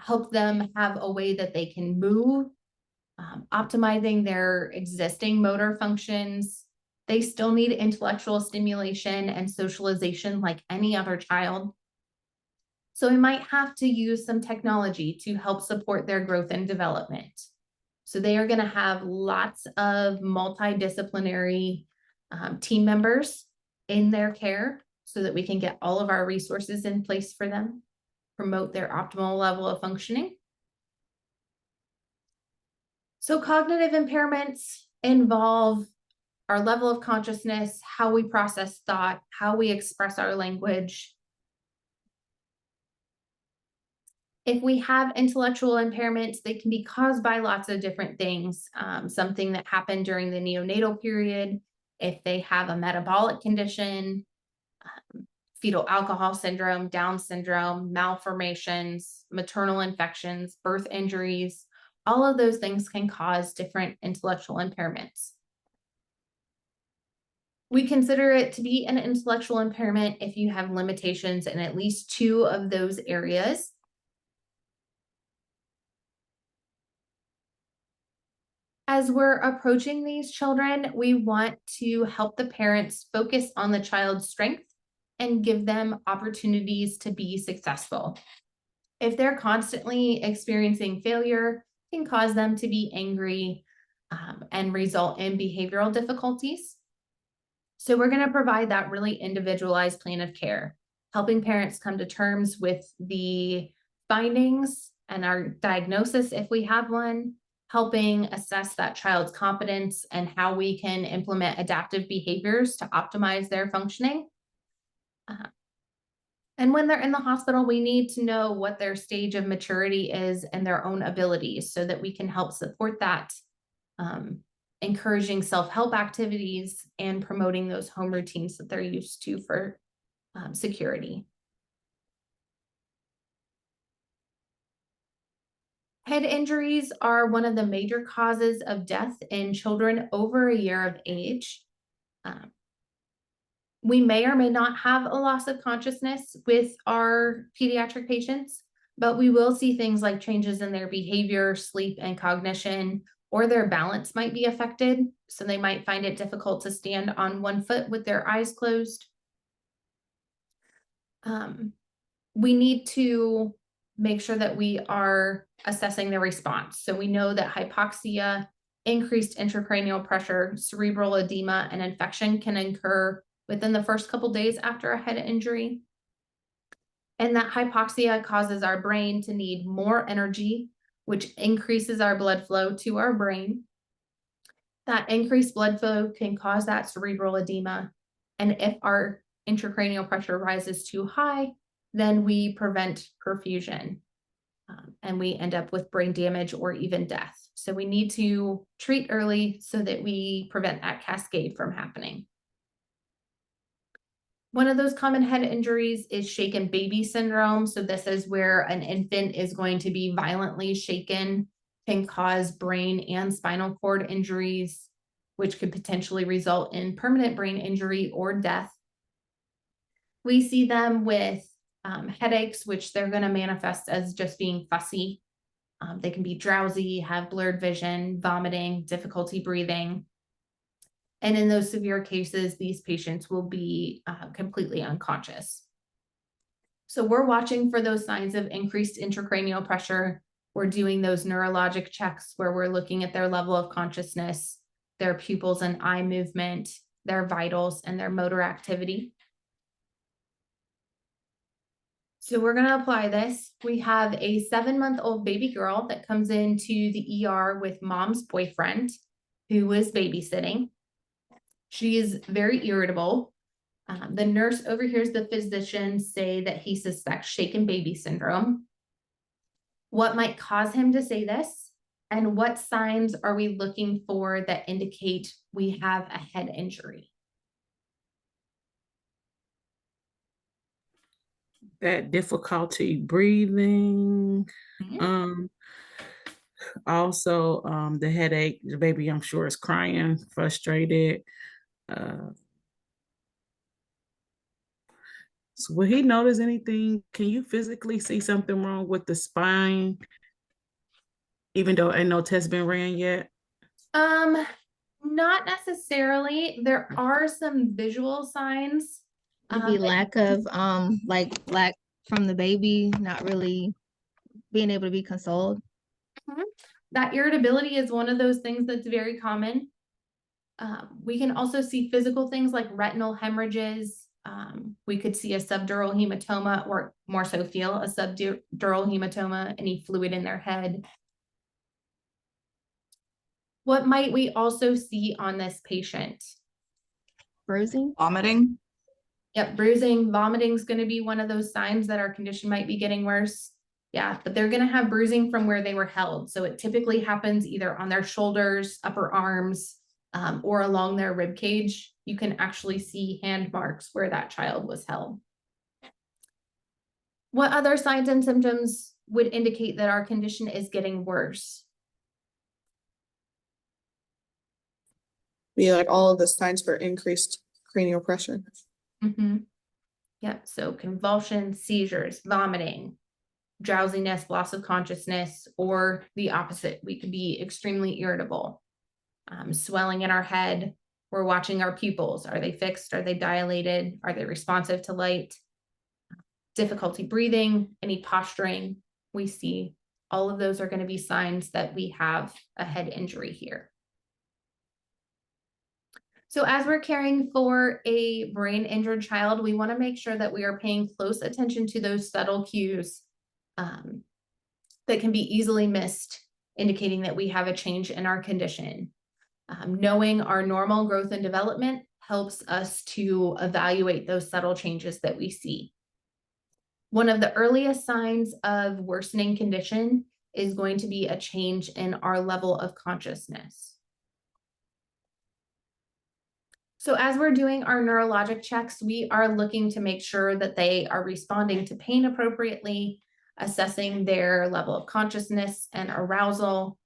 help them have a way that they can move, optimizing their existing motor functions. They still need intellectual stimulation and socialization like any other child. So we might have to use some technology to help support their growth and development. So they are going to have lots of multidisciplinary team members in their care so that we can get all of our resources in place for them, promote their optimal level of functioning. So cognitive impairments involve our level of consciousness, how we process thought, how we express our language. If we have intellectual impairments, they can be caused by lots of different things. Something that happened during the neonatal period, if they have a metabolic condition, fetal alcohol syndrome, Down syndrome, malformations, maternal infections, birth injuries, all of those things can cause different intellectual impairments. We consider it to be an intellectual impairment if you have limitations in at least 2 of those areas. As we're approaching these children, we want to help the parents focus on the child's strength and give them opportunities to be successful. If they're constantly experiencing failure, it can cause them to be angry and result in behavioral difficulties. So we're going to provide that really individualized plan of care, helping parents come to terms with the findings and our diagnosis if we have one, helping assess that child's competence and how we can implement adaptive behaviors to optimize their functioning. And when they're in the hospital, we need to know what their stage of maturity is and their own abilities so that we can help support that, encouraging self-help activities and promoting those home routines that they're used to for security. Head injuries are one of the major causes of death in children over a year of age. We may or may not have a loss of consciousness with our pediatric patients, but we will see things like changes in their behavior, sleep, and cognition, or their balance might be affected. So they might find it difficult to stand on one foot with their eyes closed. We need to make sure that we are assessing the response. So we know that hypoxia, increased intracranial pressure, cerebral edema, and infection can occur within the first couple days after a head injury. And that hypoxia causes our brain to need more energy, which increases our blood flow to our brain. That increased blood flow can cause that cerebral edema. And if our intracranial pressure rises too high, then we prevent perfusion and we end up with brain damage or even death. So we need to treat early so that we prevent that cascade from happening. One of those common head injuries is shaken baby syndrome. So this is where an infant is going to be violently shaken, can cause brain and spinal cord injuries, which could potentially result in permanent brain injury or death. We see them with headaches, which they're going to manifest as just being fussy. They can be drowsy, have blurred vision, vomiting, difficulty breathing. And in those severe cases, these patients will be completely unconscious. So we're watching for those signs of increased intracranial pressure. We're doing those neurologic checks where we're looking at their level of consciousness, their pupils and eye movement, their vitals, and their motor activity. So we're going to apply this. We have a 7-month-old baby girl that comes into the ER with mom's boyfriend who was babysitting. She is very irritable. The nurse overhears the physician say that he suspects shaken baby syndrome. What might cause him to say this? And what signs are we looking for that indicate we have a head injury? That difficulty breathing, also the headache, the baby I'm sure is crying, frustrated. So will he notice anything? Can you physically see something wrong with the spine, even though ain't no test been ran yet? Not necessarily. There are some visual signs. Maybe lack of lack from the baby, not really being able to be consoled. That irritability is one of those things that's very common. We can also see physical things like retinal hemorrhages. We could see a subdural hematoma, or more so feel a subdural hematoma, any fluid in their head. What might we also see on this patient? Bruising? Vomiting? Yep, bruising, vomiting is going to be one of those signs that our condition might be getting worse. Yeah, but they're going to have bruising from where they were held. So it typically happens either on their shoulders, upper arms, or along their rib cage. You can actually see hand marks where that child was held. What other signs and symptoms would indicate that our condition is getting worse? Be like all of the signs for increased cranial pressure. Yep, so convulsions, seizures, vomiting, drowsiness, loss of consciousness, or the opposite. We could be extremely irritable. swelling in our head. We're watching our pupils. Are they fixed? Are they dilated? Are they responsive to light? Difficulty breathing, any posturing we see, all of those are going to be signs that we have a head injury here. So as we're caring for a brain injured child, we want to make sure that we are paying close attention to those subtle cues that can be easily missed, indicating that we have a change in our condition. Knowing our normal growth and development helps us to evaluate those subtle changes that we see. One of the earliest signs of worsening condition is going to be a change in our level of consciousness. So as we're doing our neurologic checks, we are looking to make sure that they are responding to pain appropriately, assessing their level of consciousness and arousal,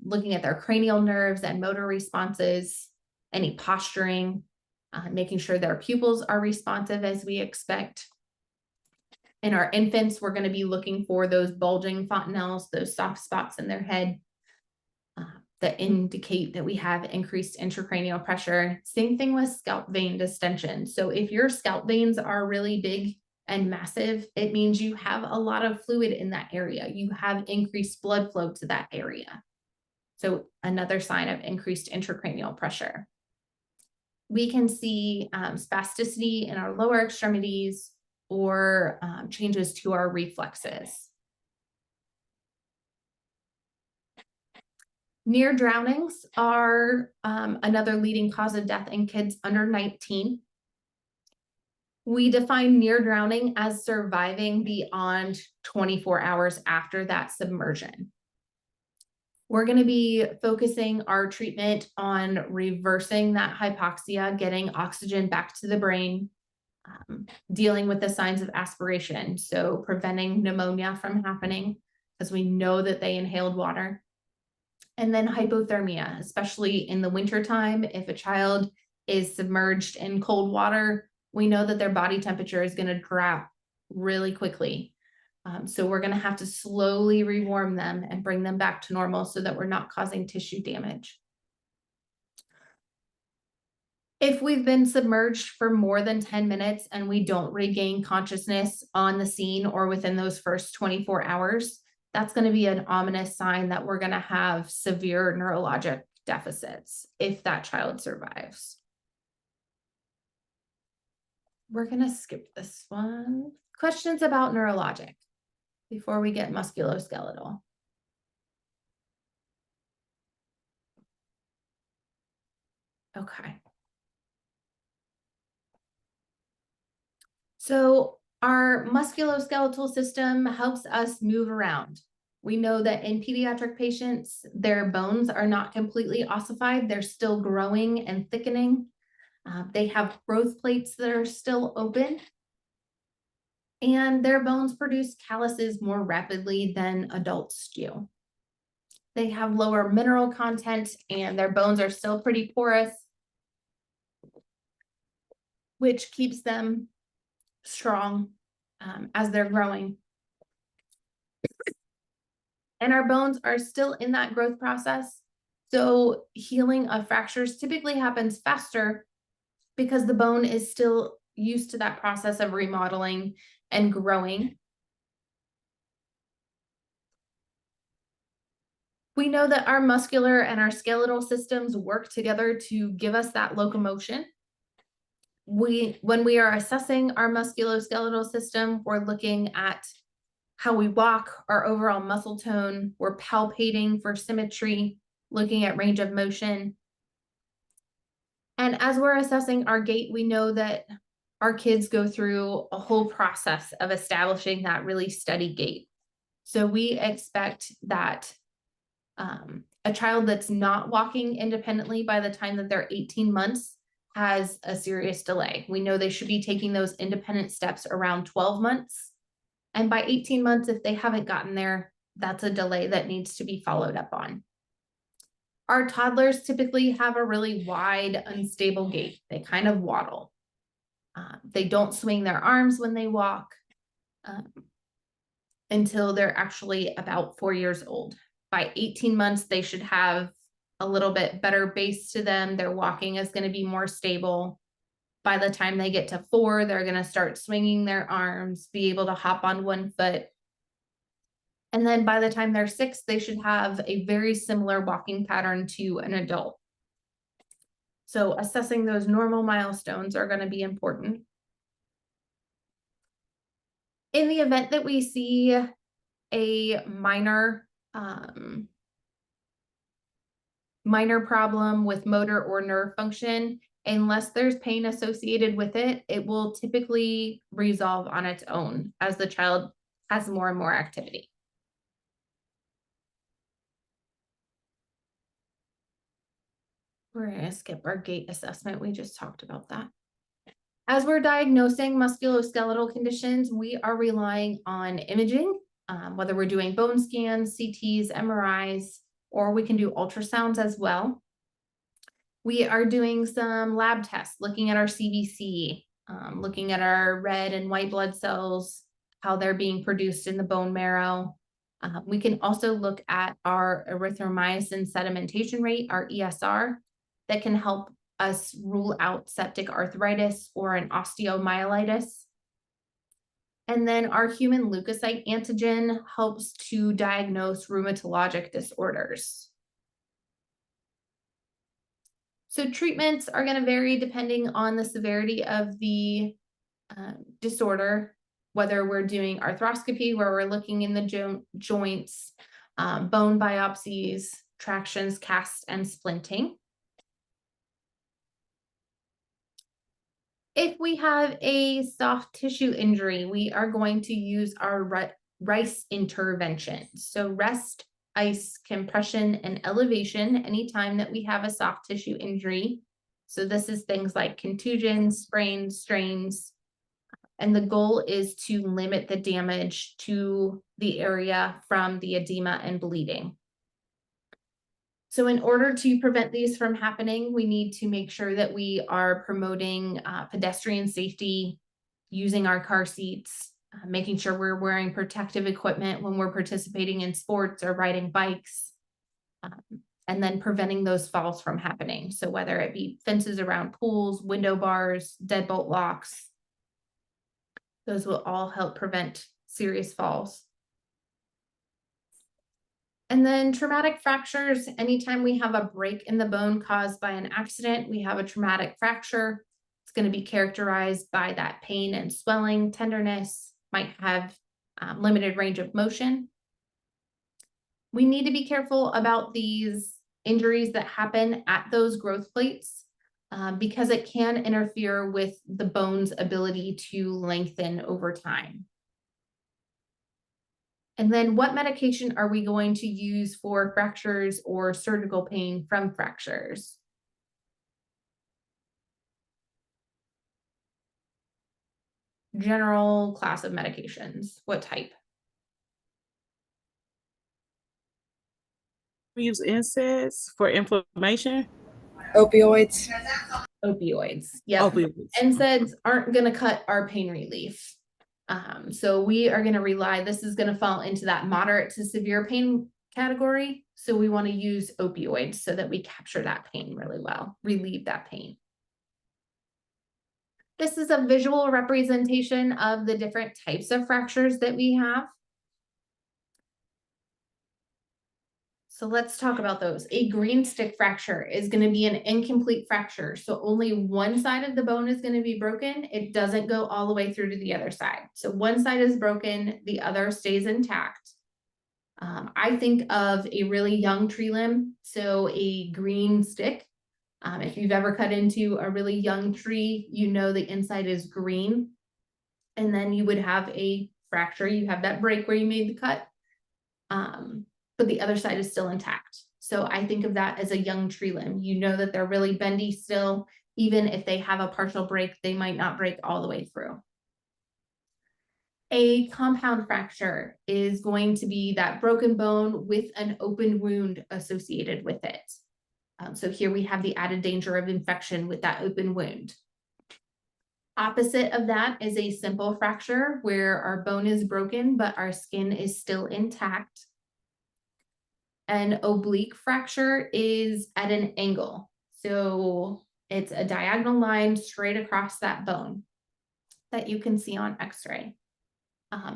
looking at their cranial nerves and motor responses, any posturing, making sure their pupils are responsive as we expect. In our infants, we're going to be looking for those bulging fontanelles, those soft spots in their head that indicate that we have increased intracranial pressure. Same thing with scalp vein distension. So if your scalp veins are really big and massive, it means you have a lot of fluid in that area. You have increased blood flow to that area. So another sign of increased intracranial pressure. We can see spasticity in our lower extremities or changes to our reflexes. Near drownings are another leading cause of death in kids under 19. We define near drowning as surviving beyond 24 hours after that submersion. We're going to be focusing our treatment on reversing that hypoxia, getting oxygen back to the brain, dealing with the signs of aspiration, so preventing pneumonia from happening because we know that they inhaled water. And then hypothermia, especially in the wintertime. If a child is submerged in cold water, we know that their body temperature is going to drop really quickly. So we're going to have to slowly rewarm them and bring them back to normal so that we're not causing tissue damage. If we've been submerged for more than 10 minutes and we don't regain consciousness on the scene or within those first 24 hours, that's going to be an ominous sign that we're going to have severe neurologic deficits if that child survives. We're going to skip this one. Questions about neurologic before we get musculoskeletal. Okay. So our musculoskeletal system helps us move around. We know that in pediatric patients, their bones are not completely ossified. They're still growing and thickening. They have growth plates that are still open. And their bones produce calluses more rapidly than adults do. They have lower mineral content and their bones are still pretty porous, which keeps them strong as they're growing. And our bones are still in that growth process. So healing of fractures typically happens faster because the bone is still used to that process of remodeling and growing. We know that our muscular and our skeletal systems work together to give us that locomotion. When we are assessing our musculoskeletal system, we're looking at how we walk, our overall muscle tone, we're palpating for symmetry, looking at range of motion. And as we're assessing our gait, we know that our kids go through a whole process of establishing that really steady gait. So we expect that a child that's not walking independently by the time that they're 18 months has a serious delay. We know they should be taking those independent steps around 12 months. And by 18 months, if they haven't gotten there, that's a delay that needs to be followed up on. Our toddlers typically have a really wide, unstable gait. They kind of waddle. They don't swing their arms when they walk until they're actually about 4 years old. By 18 months, they should have a little bit better base to them. Their walking is going to be more stable. By the time they get to 4, they're going to start swinging their arms, be able to hop on one foot. And then by the time they're 6, they should have a very similar walking pattern to an adult. So assessing those normal milestones are going to be important. In the event that we see a minor problem with motor or nerve function, unless there's pain associated with it, it will typically resolve on its own as the child has more and more activity. We're going to skip our gait assessment. We just talked about that. As we're diagnosing musculoskeletal conditions, we are relying on imaging, whether we're doing bone scans, CTs, MRIs, or we can do ultrasounds as well. We are doing some lab tests, looking at our CBC, looking at our red and white blood cells, how they're being produced in the bone marrow. We can also look at our erythromycin sedimentation rate, our ESR, that can help us rule out septic arthritis or an osteomyelitis. And then our human leukocyte antigen helps to diagnose rheumatologic disorders. So treatments are going to vary depending on the severity of the disorder, whether we're doing arthroscopy, where we're looking in the joints, bone biopsies, tractions, casts, and splinting. If we have a soft tissue injury, we are going to use our RICE intervention. So rest, ice, compression, and elevation anytime that we have a soft tissue injury. So this is things like contusions, sprains, strains, and the goal is to limit the damage to the area from the edema and bleeding. So in order to prevent these from happening, we need to make sure that we are promoting pedestrian safety, using our car seats, making sure we're wearing protective equipment when we're participating in sports or riding bikes, and then preventing those falls from happening. So whether it be fences around pools, window bars, deadbolt locks, those will all help prevent serious falls. And then traumatic fractures, anytime we have a break in the bone caused by an accident, we have a traumatic fracture. It's going to be characterized by that pain and swelling, tenderness, might have limited range of motion. We need to be careful about these injuries that happen at those growth plates because it can interfere with the bone's ability to lengthen over time. And then what medication are we going to use for fractures or surgical pain from fractures? General class of medications, what type? We use NSAIDs for inflammation. Opioids. Opioids, yep. Opioids. NSAIDs aren't gonna cut our pain relief. So we are going to rely, this is going to fall into that moderate to severe pain category. So we want to use opioids so that we capture that pain really well, relieve that pain. This is a visual representation of the different types of fractures that we have. So let's talk about those. A green stick fracture is going to be an incomplete fracture. So only one side of the bone is going to be broken. It doesn't go all the way through to the other side. So one side is broken, the other stays intact. I think of a really young tree limb, so a green stick. If you've ever cut into a really young tree, you know the inside is green. And then you would have a fracture. You have that break where you made the cut. But the other side is still intact. So I think of that as a young tree limb. You know that they're really bendy still. Even if they have a partial break, they might not break all the way through. A compound fracture is going to be that broken bone with an open wound associated with it. So here we have the added danger of infection with that open wound. Opposite of that is a simple fracture where our bone is broken, but our skin is still intact. An oblique fracture is at an angle. So it's a diagonal line straight across that bone that you can see on x-ray.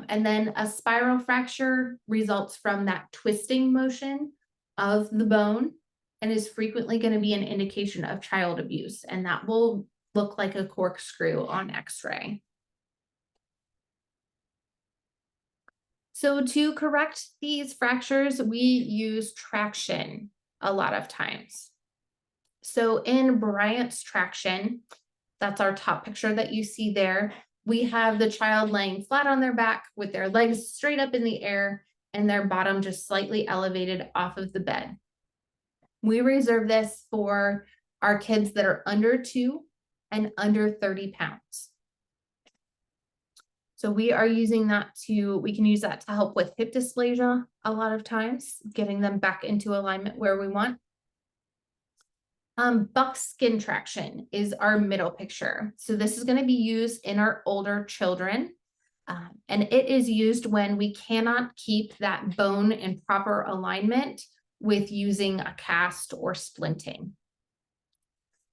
And then a spiral fracture results from that twisting motion of the bone and is frequently going to be an indication of child abuse. And that will look like a corkscrew on x-ray. So to correct these fractures, we use traction a lot of times. So in Bryant's traction, that's our top picture that you see there. We have the child laying flat on their back with their legs straight up in the air and their bottom just slightly elevated off of the bed. We reserve this for our kids that are under 2 and under 30 pounds. So we are using that we can use that to help with hip dysplasia a lot of times, getting them back into alignment where we want. Buckskin traction is our middle picture. So this is going to be used in our older children. And it is used when we cannot keep that bone in proper alignment with using a cast or splinting.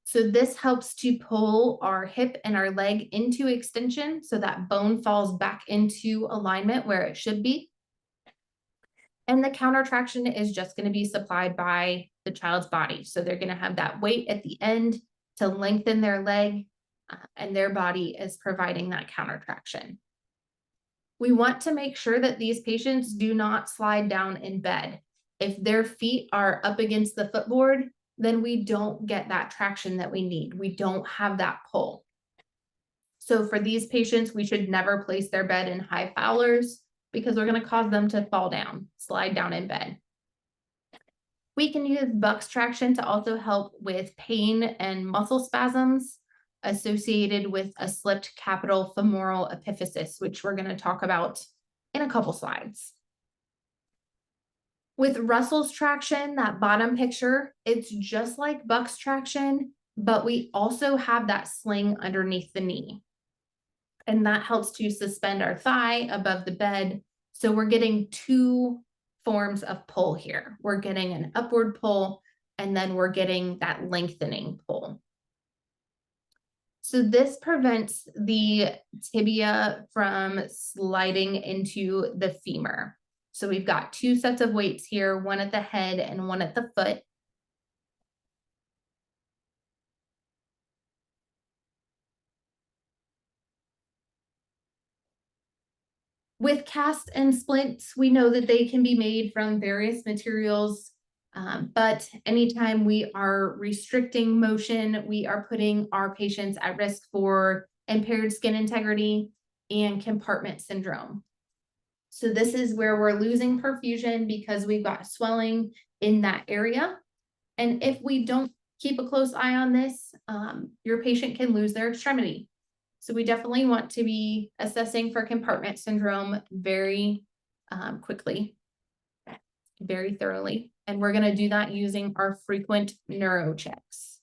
So this helps to pull our hip and our leg into extension so that bone falls back into alignment where it should be. And the counter traction is just going to be supplied by the child's body. So they're going to have that weight at the end to lengthen their leg, and their body is providing that counter traction. We want to make sure that these patients do not slide down in bed. If their feet are up against the footboard, then we don't get that traction that we need. We don't have that pull. So for these patients, we should never place their bed in high Fowlers because we're going to cause them to fall down, slide down in bed. We can use Buck's traction to also help with pain and muscle spasms associated with a slipped capital femoral epiphysis, which we're going to talk about in a couple slides. With Russell's traction, that bottom picture, it's just like Buck's traction, but we also have that sling underneath the knee. And that helps to suspend our thigh above the bed. So we're getting 2 forms of pull here. We're getting an upward pull, and then we're getting that lengthening pull. So this prevents the tibia from sliding into the femur. So we've got 2 sets of weights here, one at the head and one at the foot. With casts and splints, we know that they can be made from various materials, but anytime we are restricting motion, we are putting our patients at risk for impaired skin integrity and compartment syndrome. So this is where we're losing perfusion because we've got swelling in that area. And if we don't keep a close eye on this, your patient can lose their extremity. So we definitely want to be assessing for compartment syndrome very quickly, very thoroughly. And we're going to do that using our frequent neuro checks.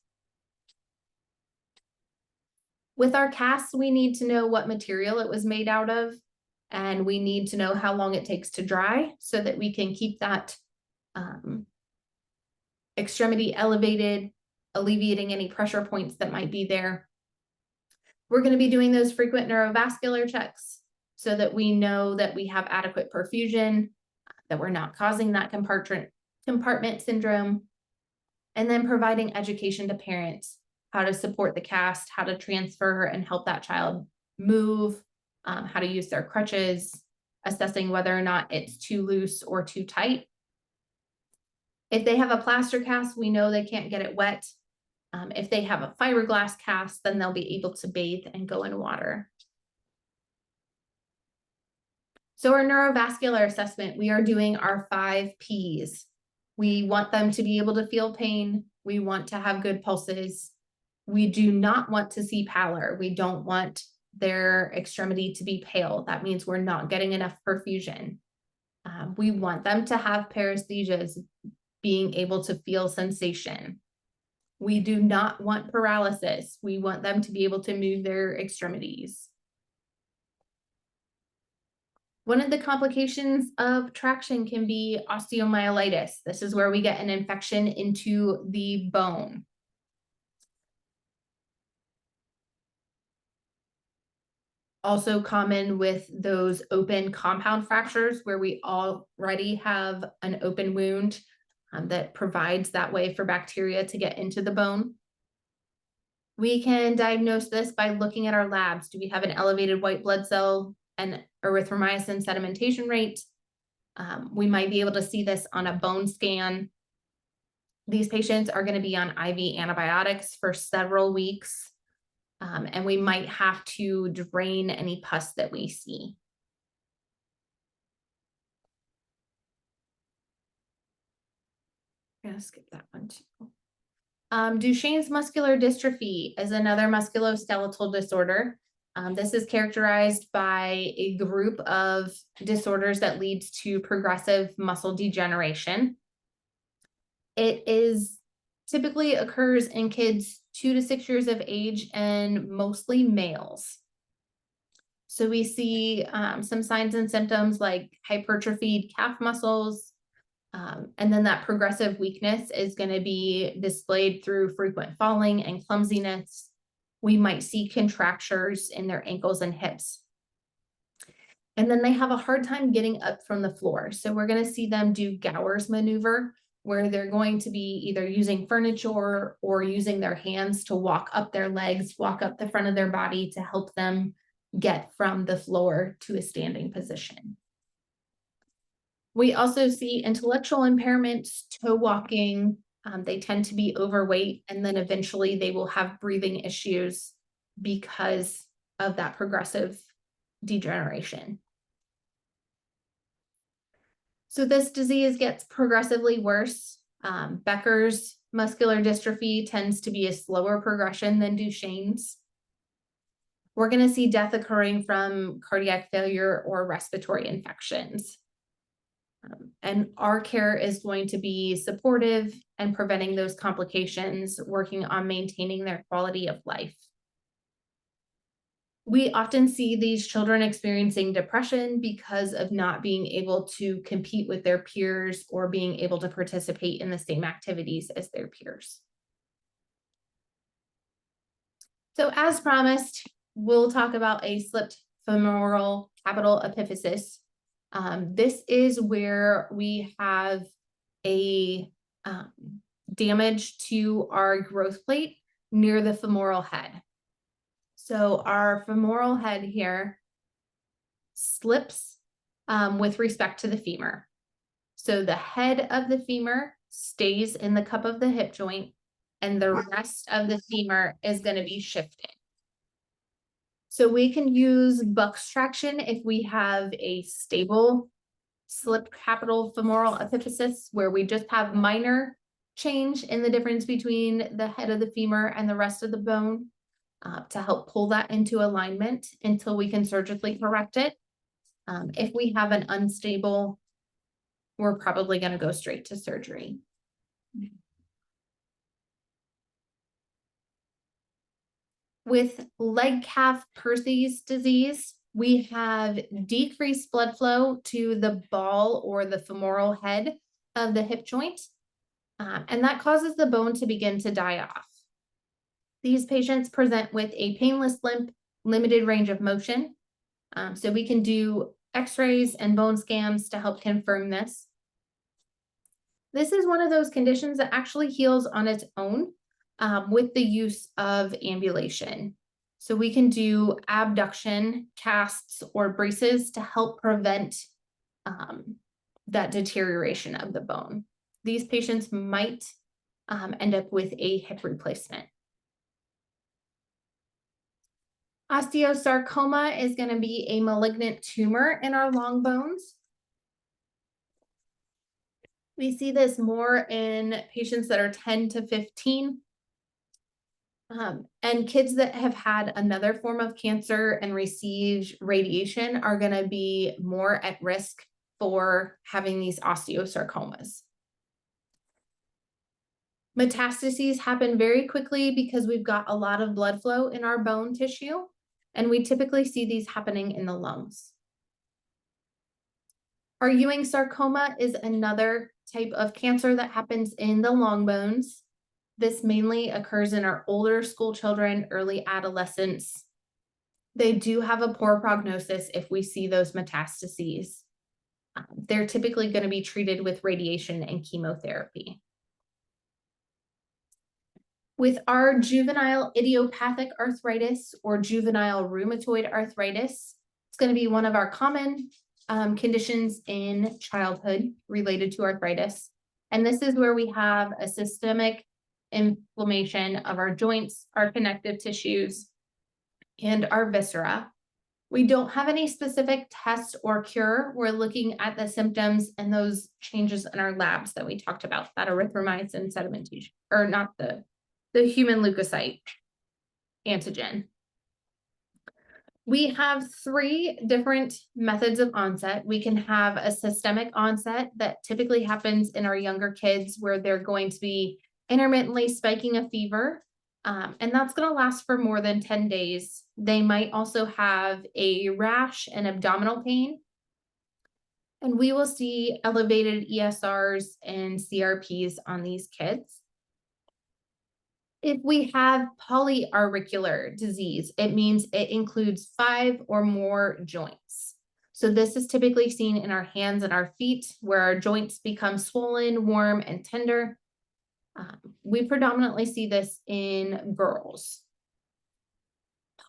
With our casts, we need to know what material it was made out of, and we need to know how long it takes to dry so that we can keep that extremity elevated, alleviating any pressure points that might be there. We're going to be doing those frequent neurovascular checks so that we know that we have adequate perfusion, that we're not causing that compartment syndrome, and then providing education to parents, how to support the cast, how to transfer and help that child move, how to use their crutches, assessing whether or not it's too loose or too tight. If they have a plaster cast, we know they can't get it wet. If they have a fiberglass cast, then they'll be able to bathe and go in water. So our neurovascular assessment, we are doing our 5 Ps. We want them to be able to feel pain. We want to have good pulses. We do not want to see pallor. We don't want their extremity to be pale. That means we're not getting enough perfusion. We want them to have paresthesias, being able to feel sensation. We do not want paralysis. We want them to be able to move their extremities. One of the complications of traction can be osteomyelitis. This is where we get an infection into the bone. Also common with those open compound fractures where we already have an open wound that provides that way for bacteria to get into the bone. We can diagnose this by looking at our labs. Do we have an elevated white blood cell and erythromycin sedimentation rate? We might be able to see this on a bone scan. These patients are going to be on IV antibiotics for several weeks. And we might have to drain any pus that we see. I'm gonna skip that one too. Duchenne's muscular dystrophy is another musculoskeletal disorder. This is characterized by a group of disorders that leads to progressive muscle degeneration. It is typically occurs in kids 2 to 6 years of age and mostly males. So we see some signs and symptoms like hypertrophied calf muscles, and then that progressive weakness is going to be displayed through frequent falling and clumsiness. We might see contractures in their ankles and hips. And then they have a hard time getting up from the floor. So we're going to see them do Gower's maneuver, where they're going to be either using furniture or using their hands to walk up their legs, walk up the front of their body to help them get from the floor to a standing position. We also see intellectual impairments, toe walking. They tend to be overweight, and then eventually they will have breathing issues because of that progressive degeneration. So this disease gets progressively worse. Becker's muscular dystrophy tends to be a slower progression than Duchenne's. We're going to see death occurring from cardiac failure or respiratory infections. And our care is going to be supportive and preventing those complications, working on maintaining their quality of life. We often see these children experiencing depression because of not being able to compete with their peers or being able to participate in the same activities as their peers. So as promised, we'll talk about a slipped femoral capital epiphysis. This is where we have a damage to our growth plate near the femoral head. So our femoral head here slips with respect to the femur. So the head of the femur stays in the cup of the hip joint, and the rest of the femur is going to be shifted. So we can use Buck's traction if we have a stable slipped capital femoral epiphysis where we just have minor change in the difference between the head of the femur and the rest of the bone. To help pull that into alignment until we can surgically correct it. If we have an unstable, we're probably going to go straight to surgery. With leg calf Perthes disease, we have decreased blood flow to the ball or the femoral head of the hip joint, and that causes the bone to begin to die off. These patients present with a painless limp, limited range of motion. So we can do x-rays and bone scans to help confirm this. This is one of those conditions that actually heals on its own with the use of ambulation. So we can do abduction, casts, or braces to help prevent that deterioration of the bone. These patients might end up with a hip replacement. Osteosarcoma is going to be a malignant tumor in our long bones. We see this more in patients that are 10 to 15. And kids that have had another form of cancer and received radiation are going to be more at risk for having these osteosarcomas. Metastases happen very quickly because we've got a lot of blood flow in our bone tissue. And we typically see these happening in the lungs. Our Ewing sarcoma is another type of cancer that happens in the long bones. This mainly occurs in our older school children, early adolescents. They do have a poor prognosis if we see those metastases. They're typically going to be treated with radiation and chemotherapy. With our juvenile idiopathic arthritis or juvenile rheumatoid arthritis, it's going to be one of our common conditions in childhood related to arthritis. And this is where we have a systemic inflammation of our joints, our connective tissues, and our viscera. We don't have any specific test or cure. We're looking at the symptoms and those changes in our labs that we talked about, that erythromycin sedimentation, or not the human leukocyte antigen. We have 3 different methods of onset. We can have a systemic onset that typically happens in our younger kids where they're going to be intermittently spiking a fever, and that's going to last for more than 10 days. They might also have a rash and abdominal pain, and we will see elevated ESRs and CRPs on these kids. If we have polyauricular disease, it means it includes 5 or more joints. So this is typically seen in our hands and our feet, where our joints become swollen, warm, and tender. We predominantly see this in girls.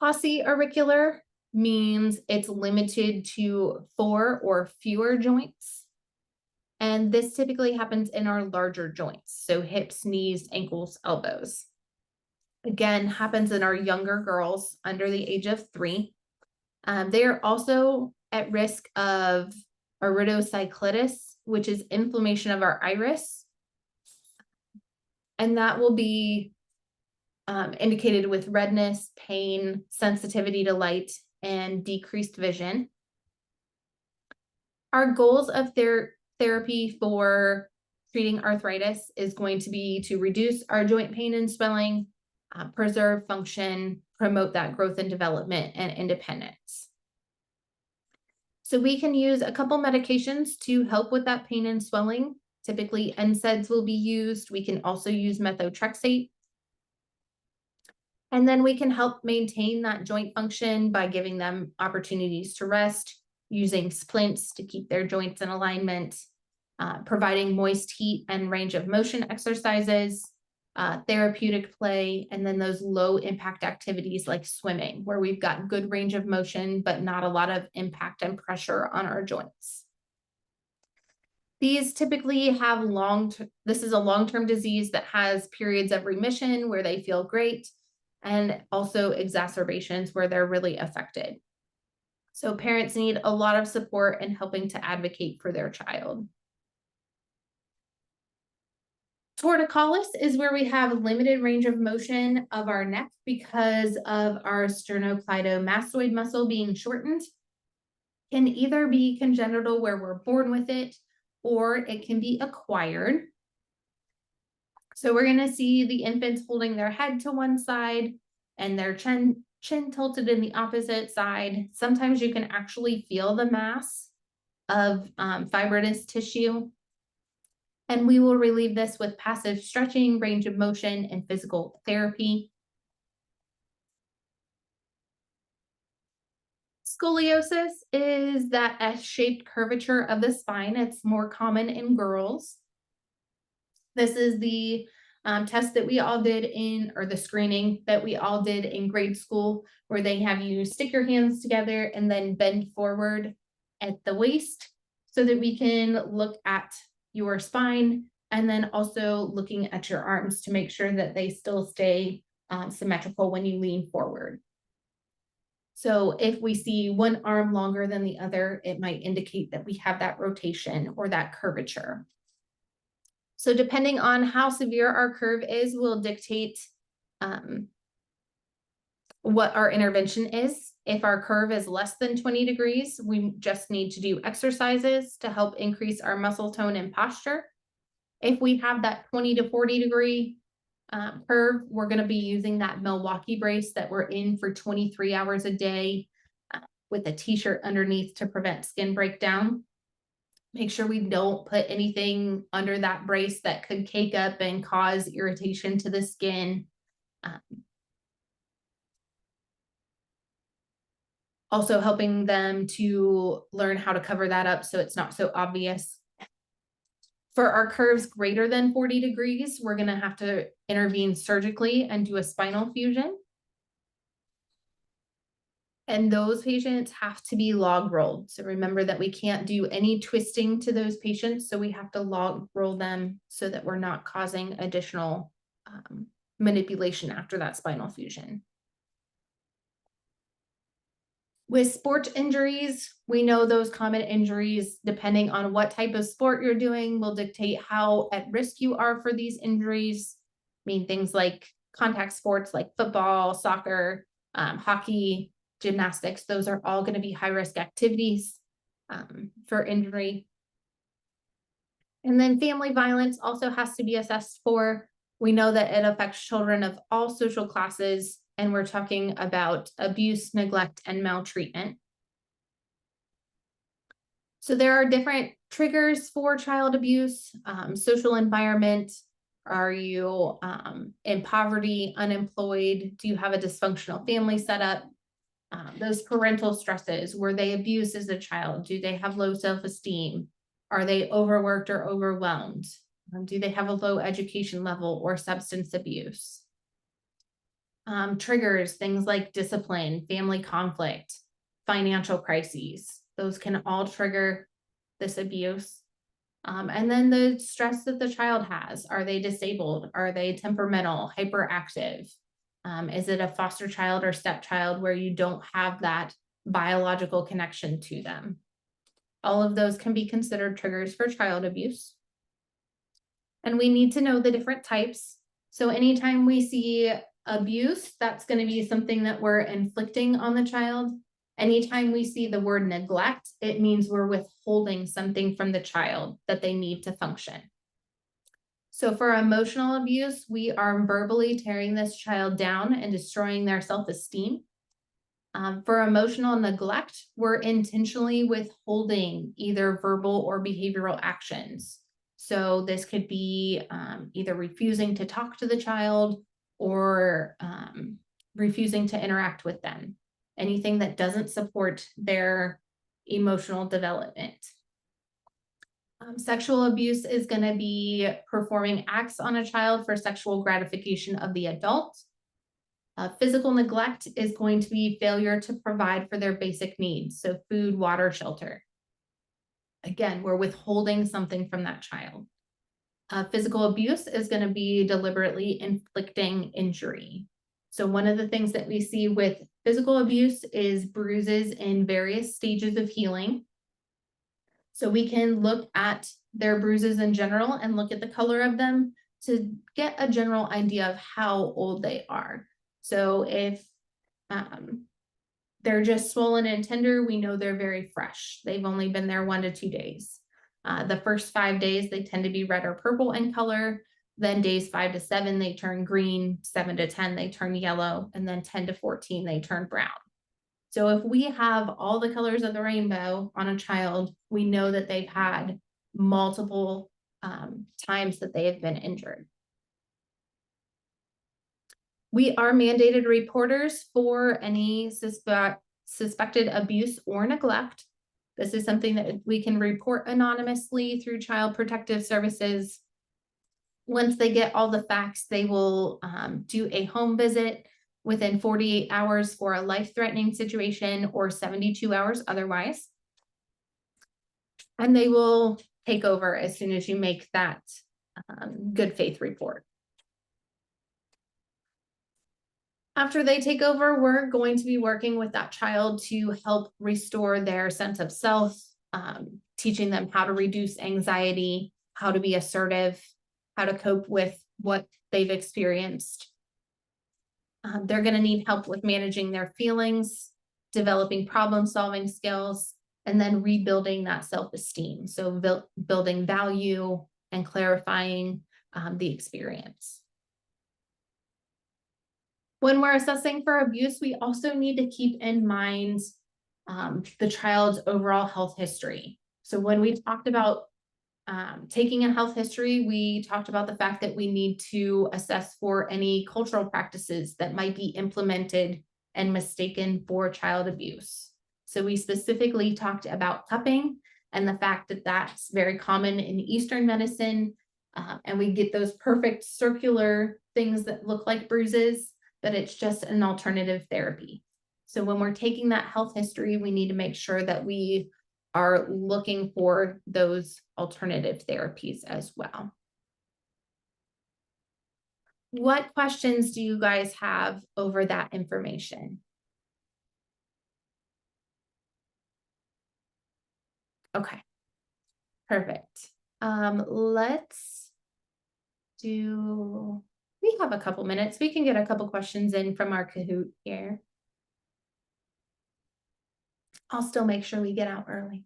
Pauciauricular means it's limited to 4 or fewer joints. And this typically happens in our larger joints, so hips, knees, ankles, elbows. Again, happens in our younger girls under the age of 3. They are also at risk of iridocyclitis, which is inflammation of our iris. And that will be indicated with redness, pain, sensitivity to light, and decreased vision. Our goals of therapy for treating arthritis is going to be to reduce our joint pain and swelling, preserve function, promote that growth and development, and independence. So we can use a couple medications to help with that pain and swelling. Typically, NSAIDs will be used. We can also use methotrexate. And then we can help maintain that joint function by giving them opportunities to rest, using splints to keep their joints in alignment, providing moist heat and range of motion exercises, therapeutic play, and then those low impact activities like swimming, where we've got good range of motion, but not a lot of impact and pressure on our joints. These typically have this is a long-term disease that has periods of remission where they feel great, and also exacerbations where they're really affected. So parents need a lot of support in helping to advocate for their child. Torticollis is where we have limited range of motion of our neck because of our sternocleidomastoid muscle being shortened. Can either be congenital, where we're born with it, or it can be acquired. So we're going to see the infants holding their head to one side and their chin tilted in the opposite side. Sometimes you can actually feel the mass of fibrinous tissue. And we will relieve this with passive stretching, range of motion, and physical therapy. Scoliosis is that S-shaped curvature of the spine. It's more common in girls. This is the test that we all did or the screening that we all did in grade school, where they have you stick your hands together and then bend forward at the waist so that we can look at your spine, and then also looking at your arms to make sure that they still stay symmetrical when you lean forward. So if we see one arm longer than the other, it might indicate that we have that rotation or that curvature. So depending on how severe our curve is, will dictate what our intervention is. If our curve is less than 20 degrees, we just need to do exercises to help increase our muscle tone and posture. If we have that 20 to 40 degree curve, we're going to be using that Milwaukee brace that we're in for 23 hours a day with a t-shirt underneath to prevent skin breakdown. Make sure we don't put anything under that brace that could cake up and cause irritation to the skin. Also helping them to learn how to cover that up so it's not so obvious. For our curves greater than 40 degrees, we're gonna have to intervene surgically and do a spinal fusion. And those patients have to be log rolled. So remember that we can't do any twisting to those patients. So we have to log roll them so that we're not causing additional manipulation after that spinal fusion. With sport injuries, we know those common injuries, depending on what type of sport you're doing, will dictate how at risk you are for these injuries. I mean, things like contact sports like football, soccer, hockey, gymnastics, those are all going to be high risk activities for injury. And then family violence also has to be assessed for. We know that it affects children of all social classes, and we're talking about abuse, neglect, and maltreatment. So there are different triggers for child abuse, social environment. Are you in poverty, unemployed? Do you have a dysfunctional family setup? Those parental stresses, were they abused as a child? Do they have low self-esteem? Are they overworked or overwhelmed? Do they have a low education level or substance abuse? Triggers, things like discipline, family conflict, financial crises. Those can all trigger this abuse. And then the stress that the child has. Are they disabled? Are they temperamental, hyperactive? Is it a foster child or stepchild where you don't have that biological connection to them? All of those can be considered triggers for child abuse. And we need to know the different types. So anytime we see abuse, that's going to be something that we're inflicting on the child. Anytime we see the word neglect, it means we're withholding something from the child that they need to function. So for emotional abuse, we are verbally tearing this child down and destroying their self-esteem. For emotional neglect, we're intentionally withholding either verbal or behavioral actions. So this could be either refusing to talk to the child or refusing to interact with them. Anything that doesn't support their emotional development. Sexual abuse is going to be performing acts on a child for sexual gratification of the adult. Physical neglect is going to be failure to provide for their basic needs. So food, water, shelter. Again, we're withholding something from that child. Physical abuse is going to be deliberately inflicting injury. So one of the things that we see with physical abuse is bruises in various stages of healing. So we can look at their bruises in general and look at the color of them to get a general idea of how old they are. So if they're just swollen and tender, we know they're very fresh. They've only been there 1 to 2 days. The first 5 days, they tend to be red or purple in color. Then days 5 to 7, they turn green. 7 to 10, they turn yellow. And then 10 to 14, they turn brown. So if we have all the colors of the rainbow on a child, we know that they've had multiple times that they have been injured. We are mandated reporters for any suspected abuse or neglect. This is something that we can report anonymously through Child Protective Services. Once they get all the facts, they will do a home visit within 48 hours for a life-threatening situation or 72 hours otherwise. And they will take over as soon as you make that good faith report. After they take over, we're going to be working with that child to help restore their sense of self, teaching them how to reduce anxiety, how to be assertive, how to cope with what they've experienced. They're going to need help with managing their feelings, developing problem-solving skills, and then rebuilding that self-esteem. So building value and clarifying the experience. When we're assessing for abuse, we also need to keep in mind the child's overall health history. So when we talked about taking a health history, we talked about the fact that we need to assess for any cultural practices that might be implemented and mistaken for child abuse. So we specifically talked about cupping and the fact that that's very common in Eastern medicine. And we get those perfect circular things that look like bruises, but it's just an alternative therapy. So when we're taking that health history, we need to make sure that we are looking for those alternative therapies as well. What questions do you guys have over that information? Okay, perfect. Let's do, we have a couple minutes. We can get a couple questions in from our Kahoot here. I'll still make sure we get out early.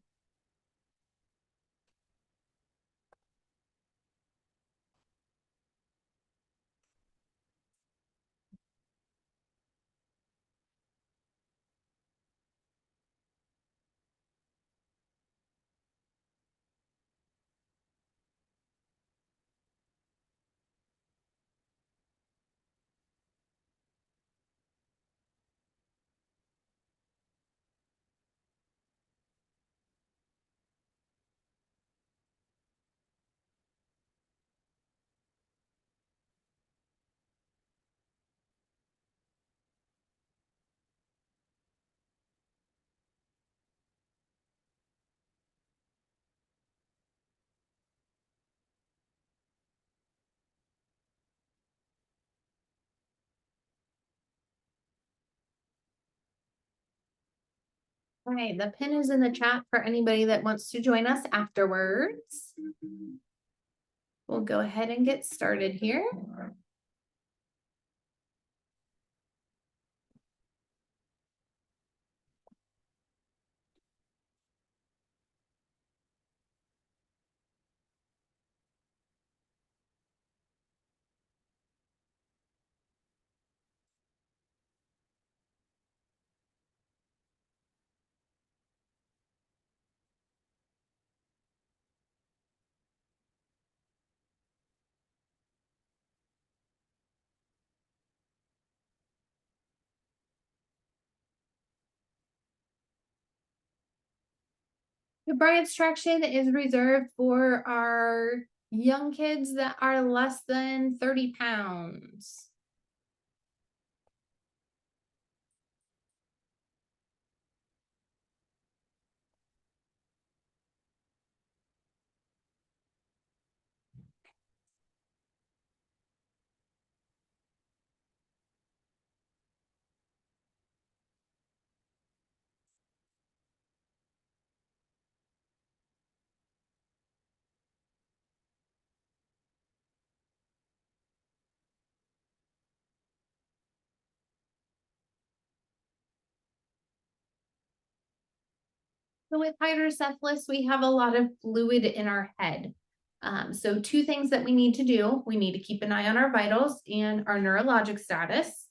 All right, the pin is in the chat for anybody that wants to join us afterwards. We'll go ahead and get started here. The bra extraction is reserved for our young kids that are less than 30 pounds. So with hydrocephalus, we have a lot of fluid in our head. So two things that we need to do, we need to keep an eye on our vitals and our neurologic status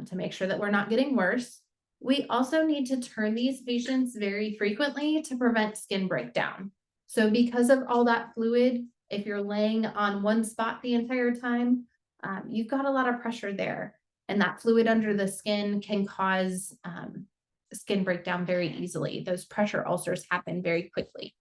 to make sure that we're not getting worse. We also need to turn these patients very frequently to prevent skin breakdown. So because of all that fluid, if you're laying on one spot the entire time, you've got a lot of pressure there. And that fluid under the skin can cause skin breakdown very easily. Those pressure ulcers happen very quickly.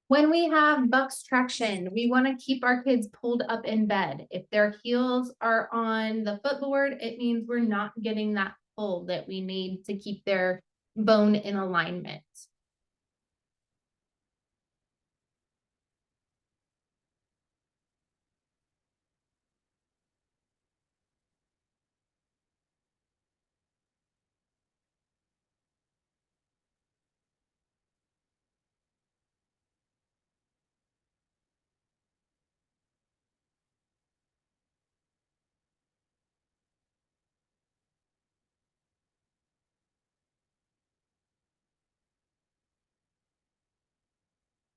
When we have bucks traction, we want to keep our kids pulled up in bed. If their heels are on the footboard, it means we're not getting that pull that we need to keep their bone in alignment.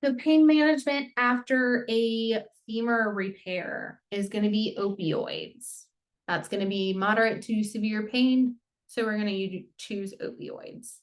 So pain management after a femur repair is going to be opioids. That's going to be moderate to severe pain. So we're going to choose opioids.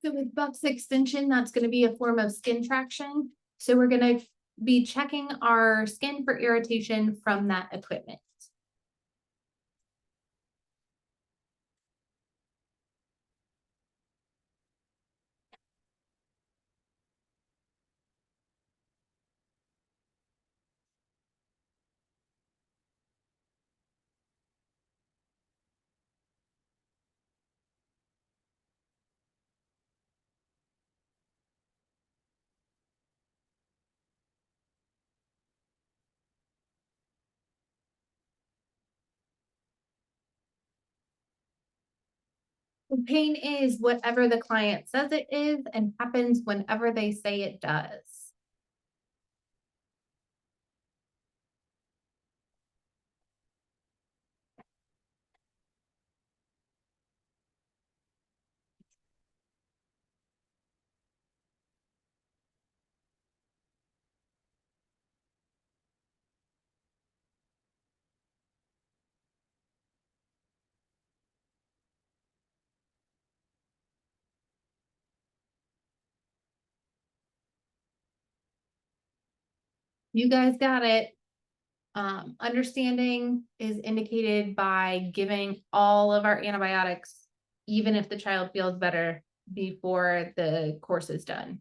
So with Buck's extension, that's going to be a form of skin traction. So we're going to be checking our skin for irritation from that equipment. Pain is whatever the client says it is and happens whenever they say it does. You guys got it. Understanding is indicated by giving all of our antibiotics, even if the child feels better before the course is done.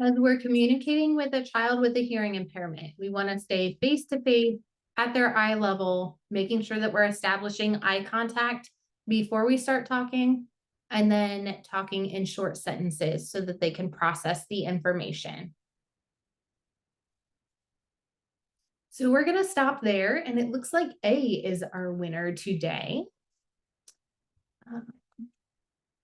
As we're communicating with a child with a hearing impairment, we want to stay face to face at their eye level, making sure that we're establishing eye contact before we start talking, and then talking in short sentences so that they can process the information. So we're going to stop there, and it looks like A is our winner today.